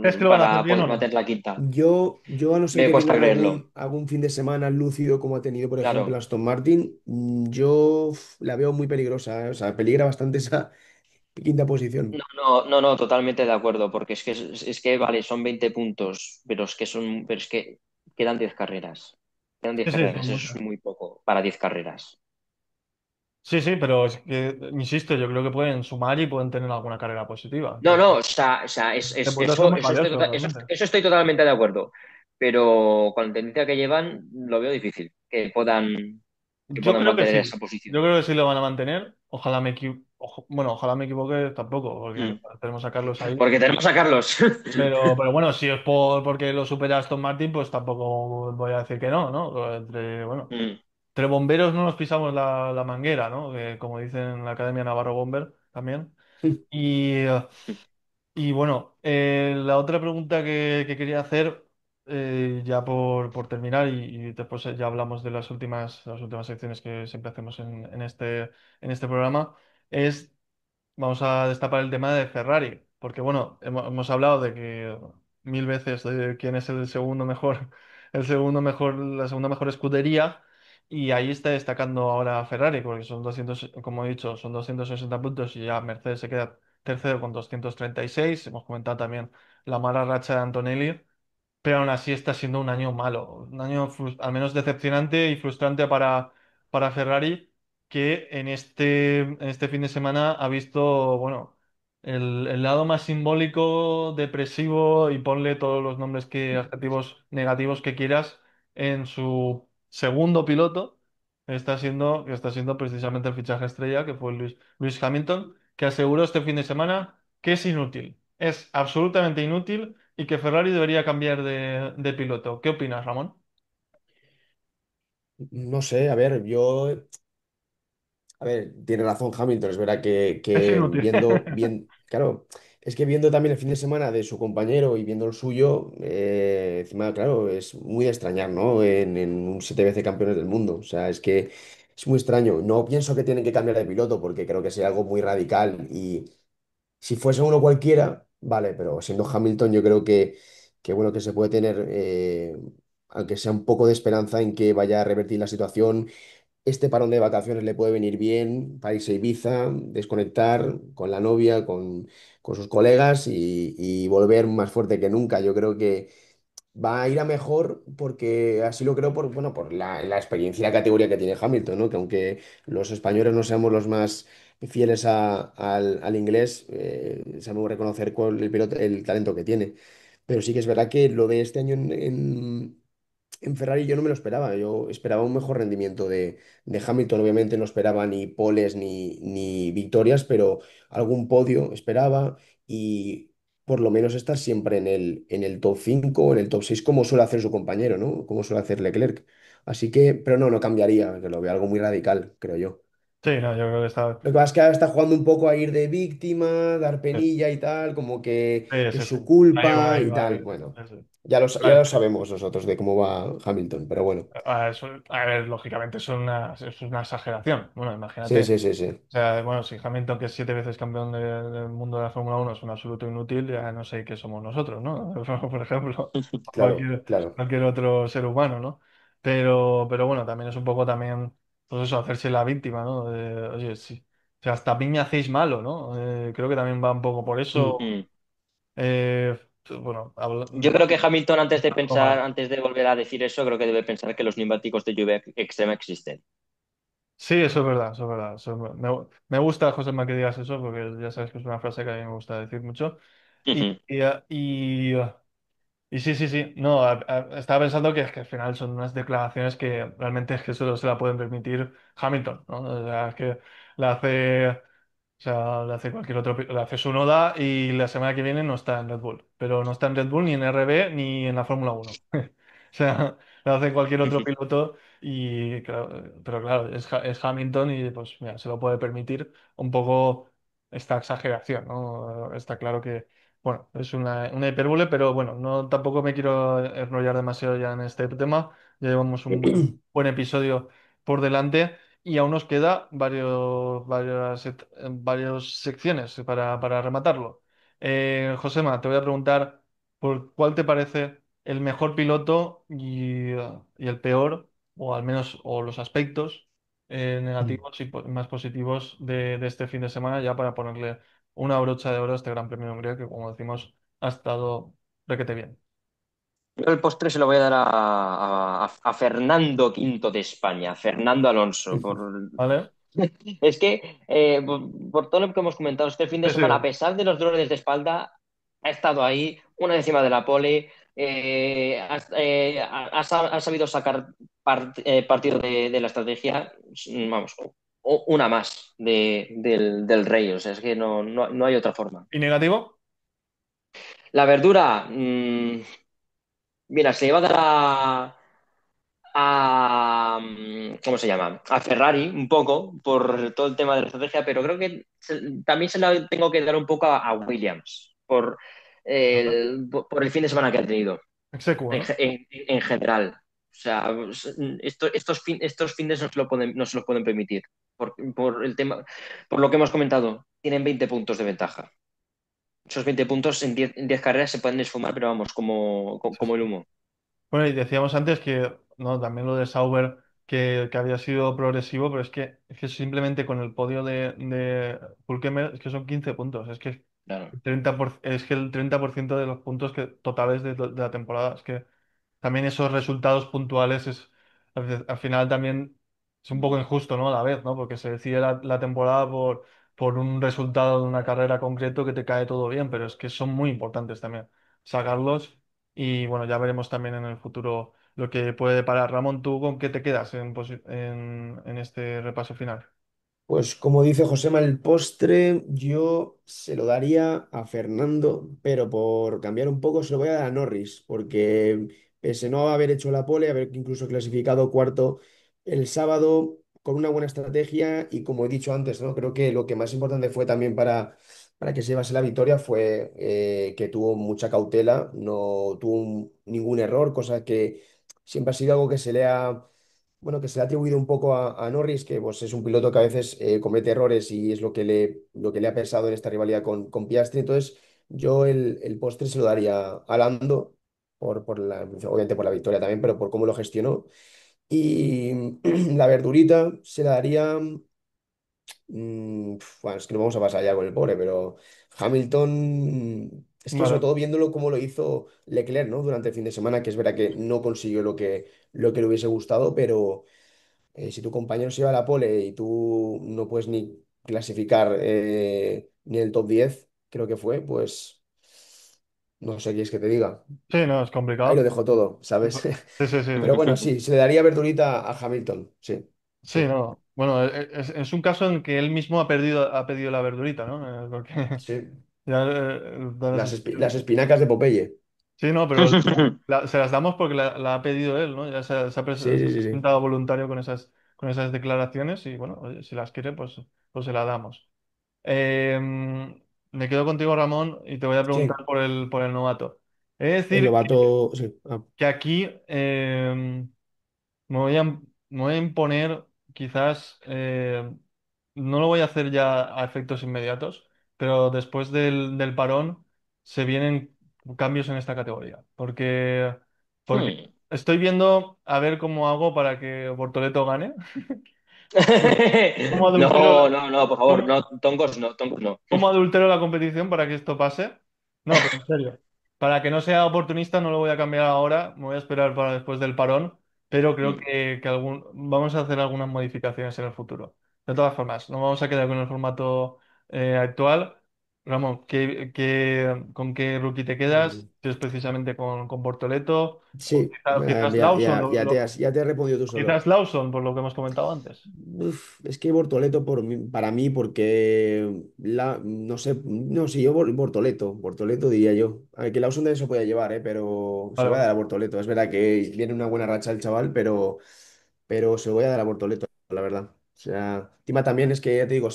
¿Crees que lo van a hacer para bien poder o no? mantener la quinta. Yo a no ser Me que cuesta tengan creerlo. algún fin de semana lúcido como ha tenido, por ejemplo, Claro. Aston Martin, yo la veo muy peligrosa, ¿eh? O sea, peligra bastante esa quinta posición. No, totalmente de acuerdo, porque es que, vale, son 20 puntos, pero es que quedan 10 carreras. Quedan 10 Sí, sí, carreras, son eso es muchas. muy poco para 10 carreras. Sí, sí, pero es que, insisto, yo creo que pueden sumar y pueden tener alguna carrera positiva. No, Entonces, o sea, te puede ser muy valioso, realmente. eso estoy totalmente de acuerdo, pero con la tendencia que llevan, lo veo difícil que Yo puedan creo que mantener sí. esa Yo posición. creo que sí lo van a mantener. Ojalá me bueno, ojalá me equivoque tampoco, porque Mm. tenemos a Carlos ahí. Porque tenemos a Carlos. Pero bueno, si es porque lo supera Aston Martin, pues tampoco voy a decir que no, ¿no? Bueno, Mm. entre bomberos no nos pisamos la manguera, ¿no? Que, como dicen en la Academia Navarro Bomber también. Y, y bueno, la otra pregunta que quería hacer, ya por terminar, y después ya hablamos de las últimas secciones que siempre hacemos en este programa, es vamos a destapar el tema de Ferrari, porque bueno, hemos hablado de que mil veces de quién es el segundo mejor, la segunda mejor escudería, y ahí está destacando ahora Ferrari, porque son 200, como he dicho, son 260 puntos y ya Mercedes se queda tercero con 236. Hemos comentado también la mala racha de Antonelli, pero aún así está siendo un año malo, un año al menos decepcionante y frustrante para Ferrari, que en este fin de semana ha visto, bueno, el lado más simbólico, depresivo, y ponle todos los nombres adjetivos negativos que quieras, en su segundo piloto, que está siendo precisamente el fichaje estrella, que fue Lewis Hamilton, que aseguró este fin de semana que es inútil, es absolutamente inútil y que Ferrari debería cambiar de piloto. ¿Qué opinas, Ramón? No sé, a ver, a ver, tiene razón Hamilton, es verdad Es que inútil. claro, es que viendo también el fin de semana de su compañero y viendo el suyo, encima, claro, es muy de extrañar, ¿no? En un 7 veces campeones del mundo, o sea, es que es muy extraño. No pienso que tienen que cambiar de piloto porque creo que sería algo muy radical y si fuese uno cualquiera, vale, pero siendo Hamilton yo creo que bueno, que se puede tener, aunque sea un poco de esperanza en que vaya a revertir la situación. Este parón de vacaciones le puede venir bien para irse a Ibiza, desconectar con la novia, con sus colegas y volver más fuerte que nunca. Yo creo que va a ir a mejor porque así lo creo por, bueno, por la experiencia y la categoría que tiene Hamilton, ¿no? Que aunque los españoles no seamos los más fieles al inglés, sabemos reconocer el talento que tiene. Pero sí que es verdad que lo de este año en Ferrari yo no me lo esperaba. Yo esperaba un mejor rendimiento de Hamilton. Obviamente no esperaba ni poles ni victorias, pero algún podio esperaba y por lo menos estar siempre en el top 5 o en el top 6 como suele hacer su compañero, ¿no? Como suele hacer Leclerc. Así que, pero no cambiaría, que lo veo algo muy radical, creo yo. Sí, no, yo creo que está. Lo que pasa es que ahora está jugando un poco a ir de víctima, dar penilla y tal, como que Sí, es sí, sí. su Ahí va, culpa ahí y va, tal. ahí Bueno, va. Sí, sí. ya lo sabemos nosotros de cómo va Hamilton, pero bueno. A ver, lógicamente es una exageración. Bueno, Sí, imagínate. sí, sí, sí. O sea, bueno, si Hamilton, que es 7 veces campeón del mundo de la Fórmula 1 es un absoluto inútil, ya no sé qué somos nosotros, ¿no? Por ejemplo, o Claro, claro. cualquier otro ser humano, ¿no? Pero bueno, también es un poco también, pues eso, hacerse la víctima, ¿no? Oye, sí. O sea, hasta a mí me hacéis malo, ¿no? Creo que también va un poco por eso. Mm. Eh, bueno, Yo creo que Hamilton, antes de algo pensar, mal. antes de volver a decir eso, creo que debe pensar que los neumáticos de lluvia extrema existen. Sí, eso es verdad, eso es verdad. Me gusta, José, que digas eso, porque ya sabes que es una frase que a mí me gusta decir mucho. Y, Ujú. y, y sí, sí, sí. No, estaba pensando que, es que al final son unas declaraciones que realmente es que solo se la pueden permitir Hamilton, ¿no? O sea, es que la hace, o sea, le hace cualquier otro, le hace su noda y la semana que viene no está en Red Bull. Pero no está en Red Bull ni en RB ni en la Fórmula 1. O sea, lo hace cualquier otro piloto y pero claro, es Hamilton y pues mira, se lo puede permitir un poco esta exageración, ¿no? Está claro que, bueno, es una hipérbole, pero bueno, no tampoco me quiero enrollar demasiado ya en este tema. Ya llevamos un buen episodio por delante y aún nos queda varias secciones para rematarlo. Josema, te voy a preguntar por cuál te parece el mejor piloto y el peor, o al menos o los aspectos negativos y más positivos de este fin de semana, ya para ponerle una brocha de oro a este Gran Premio de Hungría, que como decimos, ha estado requete bien. Yo el postre se lo voy a dar a Fernando Quinto de España, Fernando Alonso. ¿Vale? Es que, por todo lo que hemos comentado este fin de Sí, sí. semana, a pesar de los dolores de espalda, ha estado ahí, una décima de la pole, ha sabido sacar partido de la estrategia, vamos, una más del Rey. O sea, es que no hay otra forma. ¿Y negativo? La verdura, mira, se le va a dar ¿cómo se llama? A Ferrari un poco por todo el tema de la estrategia, pero creo que también se la tengo que dar un poco a Williams Ajá. por el fin de semana que ha tenido Execuo, ¿no? en general. O sea, estos fines no se los pueden permitir por el tema, por lo que hemos comentado. Tienen 20 puntos de ventaja. Esos 20 puntos en 10 carreras se pueden esfumar, pero vamos, Sí, como el sí. humo. Bueno, y decíamos antes que, no, también lo de Sauber, que había sido progresivo, pero es que simplemente con el podio de Hülkenberg, es que son 15 puntos, Claro. es que el 30% de los puntos totales de la temporada, es que también esos resultados puntuales al final también es un poco injusto, ¿no? A la vez, ¿no? Porque se decide la temporada por un resultado de una carrera concreto que te cae todo bien, pero es que son muy importantes también sacarlos y bueno, ya veremos también en el futuro lo que puede deparar. Ramón, ¿tú con qué te quedas en este repaso final? Pues como dice Josema, el postre yo se lo daría a Fernando, pero por cambiar un poco se lo voy a dar a Norris, porque pese a no haber hecho la pole, haber incluso clasificado cuarto el sábado con una buena estrategia y como he dicho antes, ¿no? Creo que lo que más importante fue también para que se llevase la victoria fue que tuvo mucha cautela, no tuvo ningún error, cosa que siempre ha sido algo que se le ha bueno, que se le ha atribuido un poco a Norris, que pues, es un piloto que a veces comete errores y es lo que le ha pesado en esta rivalidad con Piastri. Entonces, yo el postre se lo daría a Lando, obviamente por la victoria también, pero por cómo lo gestionó. Y la verdurita se la daría. Bueno, es que no vamos a pasar ya con el pobre, pero Hamilton. Es que sobre Vale. todo viéndolo como lo hizo Leclerc, ¿no? Durante el fin de semana, que es verdad que no consiguió lo que le hubiese gustado, pero si tu compañero se lleva la pole y tú no puedes ni clasificar ni el top 10 creo que fue, pues no sé qué quieres que te diga. Sí, no, es Ahí lo complicado. dejo todo, ¿sabes? Sí, sí, sí. Pero bueno, sí, se le daría verdurita a Hamilton, sí, Sí, sí, no. Bueno, es un caso en que él mismo ha pedido la verdurita, ¿no? Porque sí. ya da la Las sensación. espinacas de Popeye. Sí, no, pero se las damos porque la ha pedido él, ¿no? Ya se ha Sí, sí, sí, sí. presentado voluntario con con esas declaraciones y bueno, oye, si las quiere, pues se las damos. Eh, Me quedo contigo, Ramón, y te voy a preguntar Sí, por el novato. Es el decir, novato, sí. Ah. que aquí me voy a imponer, quizás, no lo voy a hacer ya a efectos inmediatos, pero después del parón se vienen cambios en esta categoría, porque Hmm. estoy viendo a ver cómo hago para que Bortoleto gane, cómo adultero, No, no, no, por favor, cómo- no, tongos no, tongos no. ¿cómo adultero la competición para que esto pase? No, pero en serio. Para que no sea oportunista, no lo voy a cambiar ahora. Me voy a esperar para después del parón. Pero creo Mm. vamos a hacer algunas modificaciones en el futuro. De todas formas, no vamos a quedar con el formato actual. Ramón, con qué rookie te quedas? Mm. Si es precisamente con Bortoleto o Sí, quizás ya, Lawson, ya te has respondido tú solo. quizás Lawson, por lo que hemos comentado antes. Uf, es que Bortoleto para mí, porque no sé, no, sí, yo Bortoleto diría yo. A ver, que Lawson de eso puede llevar, pero se Vale, lo voy a vale. dar a Bortoleto. Es verdad que viene una buena racha el chaval, pero se lo voy a dar a Bortoleto, la verdad. O sea, Tima también es que, ya te digo,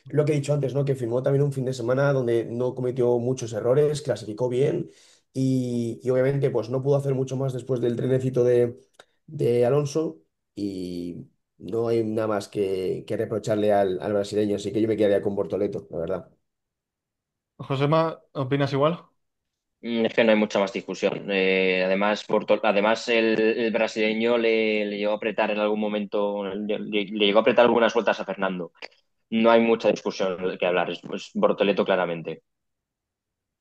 lo que he dicho antes, ¿no? Que firmó también un fin de semana donde no cometió muchos errores, clasificó bien y obviamente pues no pudo hacer mucho más después del trenecito de Alonso y no hay nada más que reprocharle al brasileño, así que yo me quedaría con Bortoleto, la verdad. Josema, ¿opinas igual? Es que no hay mucha más discusión. Además el brasileño le llegó a apretar en algún momento, le llegó a apretar algunas vueltas a Fernando. No hay mucha discusión que hablar, es Bortoleto claramente.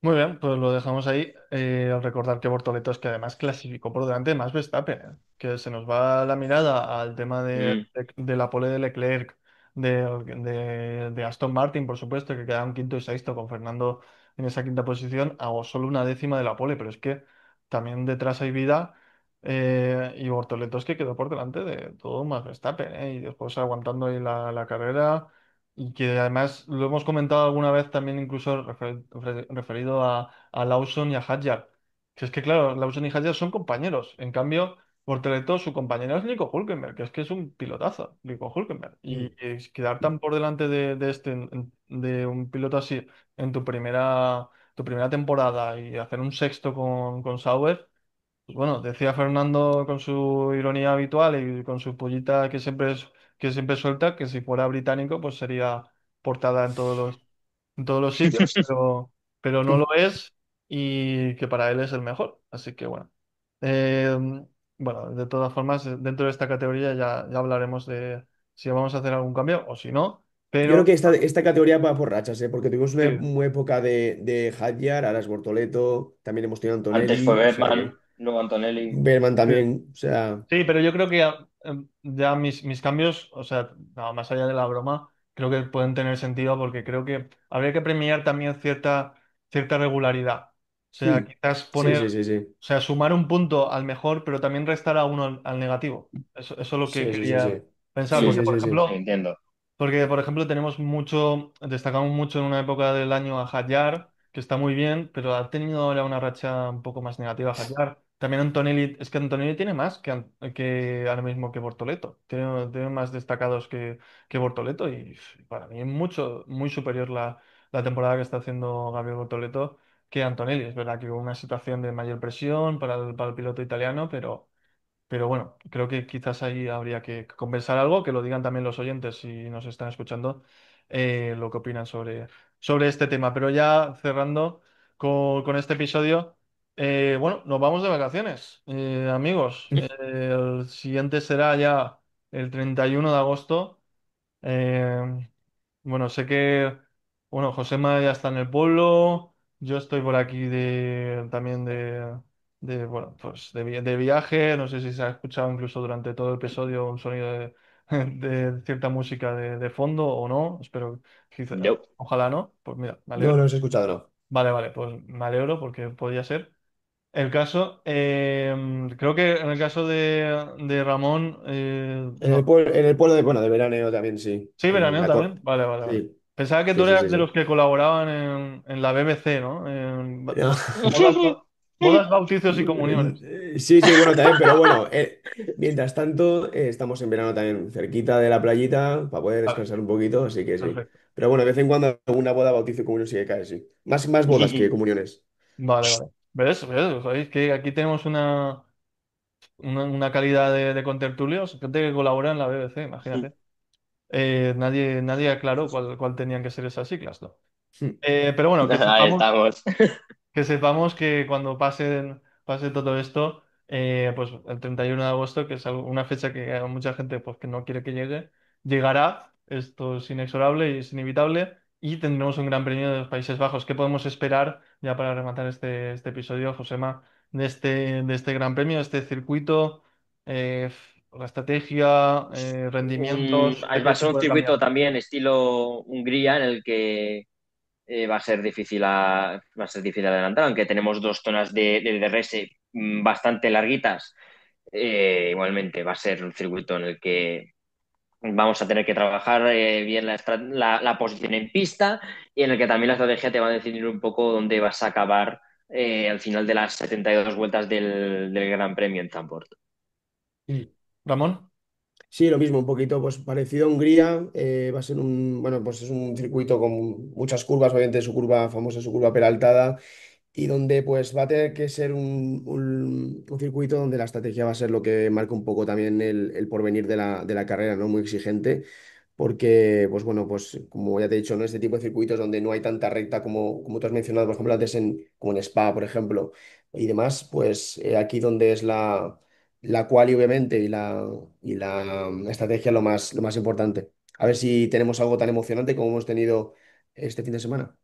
Muy bien, pues lo dejamos ahí. Al recordar que Bortoleto es que además clasificó por delante de Max Verstappen, que se nos va la mirada al tema Mm. de la pole de Leclerc, de Aston Martin, por supuesto, que quedaron quinto y sexto con Fernando en esa quinta posición, a solo una décima de la pole, pero es que también detrás hay vida y Bortoleto es que quedó por delante de todo Max Verstappen, y después aguantando ahí la carrera. Y que además lo hemos comentado alguna vez también incluso referido a Lawson y a Hadjar. Que es que claro, Lawson y Hadjar son compañeros. En cambio, por Teleto su compañero es Nico Hülkenberg, que es un pilotazo, Nico Hülkenberg. Y, Mm. quedar tan por delante de este, de un piloto así en tu primera temporada y hacer un sexto con Sauber. Pues bueno, decía Fernando con su ironía habitual y con su pollita que siempre suelta, que si fuera británico, pues sería portada en todos los sitios, pero no lo es y que para él es el mejor. Así que bueno. Eh, bueno, de todas formas, dentro de esta categoría ya hablaremos de si vamos a hacer algún cambio o si no, Yo creo pero que esta categoría va por rachas, ¿eh? Porque tuvimos sí, una época de Hadjar, ahora es Bortoleto, también hemos tenido Antes fue Antonelli, o sea Bergman, que luego Antonelli. Berman sí. también, o sea, Sí, pero yo creo que ya mis cambios, o sea, no, más allá de la broma, creo que pueden tener sentido porque creo que habría que premiar también cierta regularidad. O sea, hmm, quizás sí, poner, sí, o sí, sí, sea, sumar un punto al mejor, pero también restar a uno al negativo. Eso es lo que sí, sí, sí, quería sí, pensar, sí, Mm, porque sí, por sí, sí. sí, ejemplo, entiendo. tenemos destacamos mucho en una época del año a Hadjar, que está muy bien, pero ha tenido ahora una racha un poco más negativa Hadjar. También Antonelli, es que Antonelli tiene más que ahora mismo que Bortoleto. Tiene más destacados que Bortoleto y para mí es muy superior la temporada que está haciendo Gabriel Bortoleto que Antonelli. Es verdad que hubo una situación de mayor presión para el piloto italiano, pero bueno, creo que quizás ahí habría que compensar algo, que lo digan también los oyentes si nos están escuchando, lo que opinan sobre este tema. Pero ya cerrando con este episodio, bueno, nos vamos de vacaciones, amigos. El siguiente será ya el 31 de agosto. Eh, bueno, sé que, bueno, Josema ya está en el pueblo, yo estoy por aquí también bueno, pues de viaje, no sé si se ha escuchado incluso durante todo el episodio un sonido de cierta música de fondo o no, espero, No. ojalá no, pues mira, me No, alegro. no os he escuchado, no. Vale, vale, pues me alegro porque podía ser. El caso, creo que en el caso de Ramón, no. En el pueblo de, bueno, de veraneo también, sí. Sí, veraneo también. Vale, vale, vale. Sí, Pensaba que tú sí, sí, eras sí, de los sí. que colaboraban en la BBC, ¿no? No. Mola, Bodas, bautizos y comuniones. Sí, sí, bueno, también, pero bueno, mientras tanto, estamos en verano también cerquita de la playita para poder Vale, descansar un poquito, así que sí. perfecto. Pero bueno, de vez en cuando alguna boda, bautizo y comunión sí que cae, sí. Más bodas que comuniones. Vale, vale. ¿Ves? ¿Ves? ¿Sabéis que aquí tenemos una calidad de contertulios? Gente que colabora en la BBC, imagínate. Nadie aclaró cuál tenían que ser esas siglas, ¿no? Pero bueno, Ahí estamos. que sepamos que cuando pase todo esto, pues el 31 de agosto, que es una fecha que a mucha gente pues, que no quiere que llegue, llegará. Esto es inexorable y es inevitable. Y tendremos un gran premio de los Países Bajos. ¿Qué podemos esperar, ya para rematar este episodio, Josema, de este gran premio, de este circuito? La estrategia, rendimientos, ¿de Va qué a se ser un puede circuito cambiar? también estilo Hungría en el que va a ser difícil adelantar, aunque tenemos dos zonas de DRS bastante larguitas. Igualmente va a ser un circuito en el que vamos a tener que trabajar bien la posición en pista y en el que también la estrategia te va a decidir un poco dónde vas a acabar al final de las 72 vueltas del Gran Premio en Zandvoort. Mm. Ramón. Sí, lo mismo, un poquito pues parecido a Hungría. Va a ser bueno, pues es un circuito con muchas curvas, obviamente su curva famosa, su curva peraltada, y donde pues va a tener que ser un circuito donde la estrategia va a ser lo que marca un poco también el porvenir de la carrera, ¿no? Muy exigente, porque, pues bueno, pues como ya te he dicho, ¿no? Este tipo de circuitos donde no hay tanta recta como tú has mencionado, por ejemplo, antes como en Spa, por ejemplo, y demás, pues aquí donde es la quali, obviamente, y la estrategia lo más importante. A ver si tenemos algo tan emocionante como hemos tenido este fin de semana.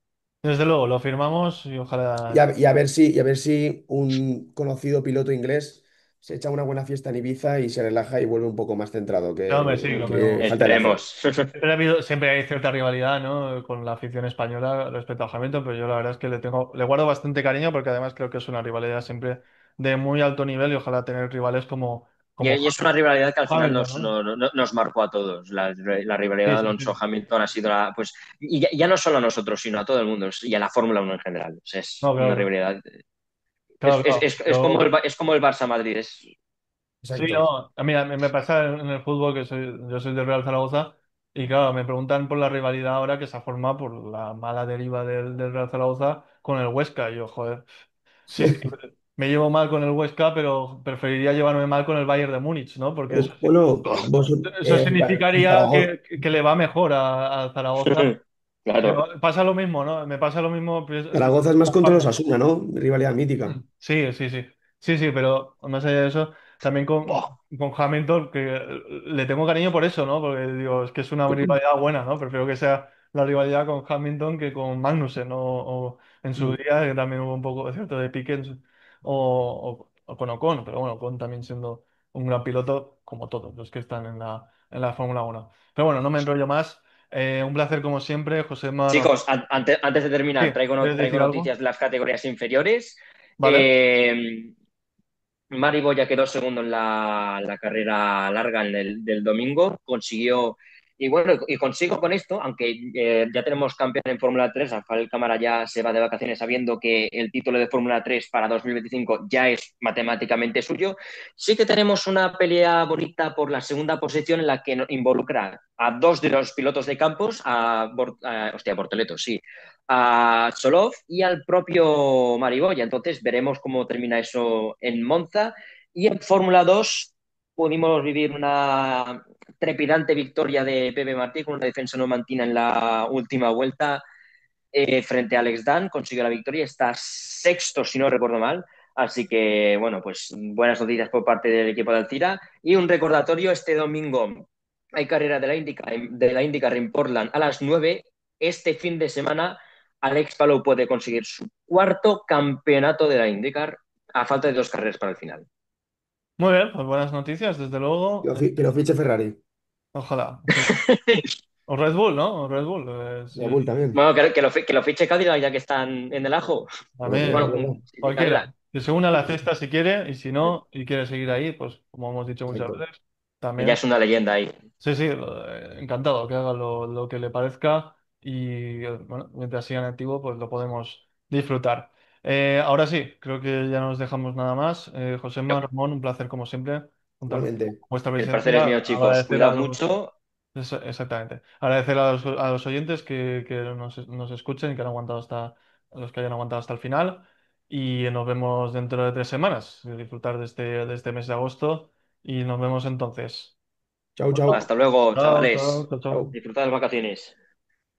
Desde luego, lo firmamos y ojalá. Y a ver si un conocido piloto inglés se echa una buena fiesta en Ibiza y se relaja y vuelve un poco más centrado, No, hombre, sí, que, lo que pero falta le hace. Esperemos. siempre hay cierta rivalidad, ¿no? Con la afición española respecto a Hamilton, pero yo la verdad es que le guardo bastante cariño porque además creo que es una rivalidad siempre de muy alto nivel y ojalá tener rivales como Y es una rivalidad que al final Hamilton, nos, ¿no? nos marcó a todos. La rivalidad Sí, de sí, sí. Alonso-Hamilton ha sido pues, y ya no solo a nosotros, sino a todo el mundo, y a la Fórmula Uno en general. O sea, es No, una claro, rivalidad. claro, claro. Es como el Barça-Madrid. Sí, Exacto. no, a mí me pasa en el fútbol que yo soy de Real Zaragoza y claro, me preguntan por la rivalidad ahora que se ha formado por la mala deriva del Real Zaragoza con el Huesca. Y yo, joder, sí, sí, me llevo mal con el Huesca, pero preferiría llevarme mal con el Bayern de Múnich, ¿no? Porque eso, Bueno, eso en significaría Zaragoza, que le va mejor a Zaragoza. Claro. Pasa lo mismo, ¿no? Me pasa lo mismo. Zaragoza es más contra los Asuna, ¿no? Rivalidad mítica. Sí, sí, sí. Sí, sí, pero más allá de eso, también con Hamilton, que le tengo cariño por eso, ¿no? Porque digo, es que es una rivalidad buena, ¿no? Prefiero que sea la rivalidad con Hamilton que con Magnussen, ¿no? O en su día, que también hubo un poco, cierto, de piques, o con Ocon, pero bueno, Ocon también siendo un gran piloto, como todos los que están en la Fórmula 1. Pero bueno, no me enrollo más. Un placer como siempre, José Mano. Chicos, antes de Sí, terminar, ¿quieres traigo decir noticias algo? de las categorías inferiores. ¿Vale? Eh, Mari Boya quedó segundo en la carrera larga del domingo, consiguió, y bueno, y consigo con esto, aunque ya tenemos campeón en Fórmula 3, Rafael Cámara ya se va de vacaciones sabiendo que el título de Fórmula 3 para 2025 ya es matemáticamente suyo, sí que tenemos una pelea bonita por la segunda posición en la que involucra a dos de los pilotos de campos, hostia, Bortoleto, sí, a Solov y al propio Mariboya. Entonces veremos cómo termina eso en Monza. Y en Fórmula 2 pudimos vivir una trepidante victoria de Pepe Martí con una defensa no mantina en la última vuelta frente a Alex Dan. Consiguió la victoria, está sexto si no recuerdo mal. Así que, bueno, pues buenas noticias por parte del equipo de Alcira. Y un recordatorio, este domingo hay carrera de la IndyCar en Portland a las 9. Este fin de semana Alex Palou puede conseguir su cuarto campeonato de la IndyCar a falta de dos carreras para el final. Muy bien, pues buenas noticias, desde luego. Que lo fiche Ferrari. Ojalá, sí. O Red Bull, ¿no? O Red Bull. Red Sí, Bull también. Bueno, que lo fiche Cadillac ya que están en el ajo. también, Es Bueno, verdad. sí, sí, Cadillac. cualquiera. Que se una a la cesta si quiere, y si no, y quiere seguir ahí, pues como hemos dicho muchas Exacto. veces, Ya también. es una leyenda ahí. Sí, sí, encantado que haga lo que le parezca y bueno, mientras siga en activo, pues lo podemos disfrutar. Ahora sí, creo que ya no nos dejamos nada más. Josema, Yo- Ramón, un placer como siempre contar con Igualmente. vuestra El placer es presencia. mío, chicos. Agradecer a Cuidad los... mucho. Exactamente. Agradecer a los oyentes que nos escuchen y que han aguantado a los que hayan aguantado hasta el final. Y nos vemos dentro de 3 semanas. Disfrutar de este mes de agosto y nos vemos entonces. Chao, Bueno, chao. Hasta luego, chao, chao, chavales. chao, chao. Chao. Disfrutad las vacaciones.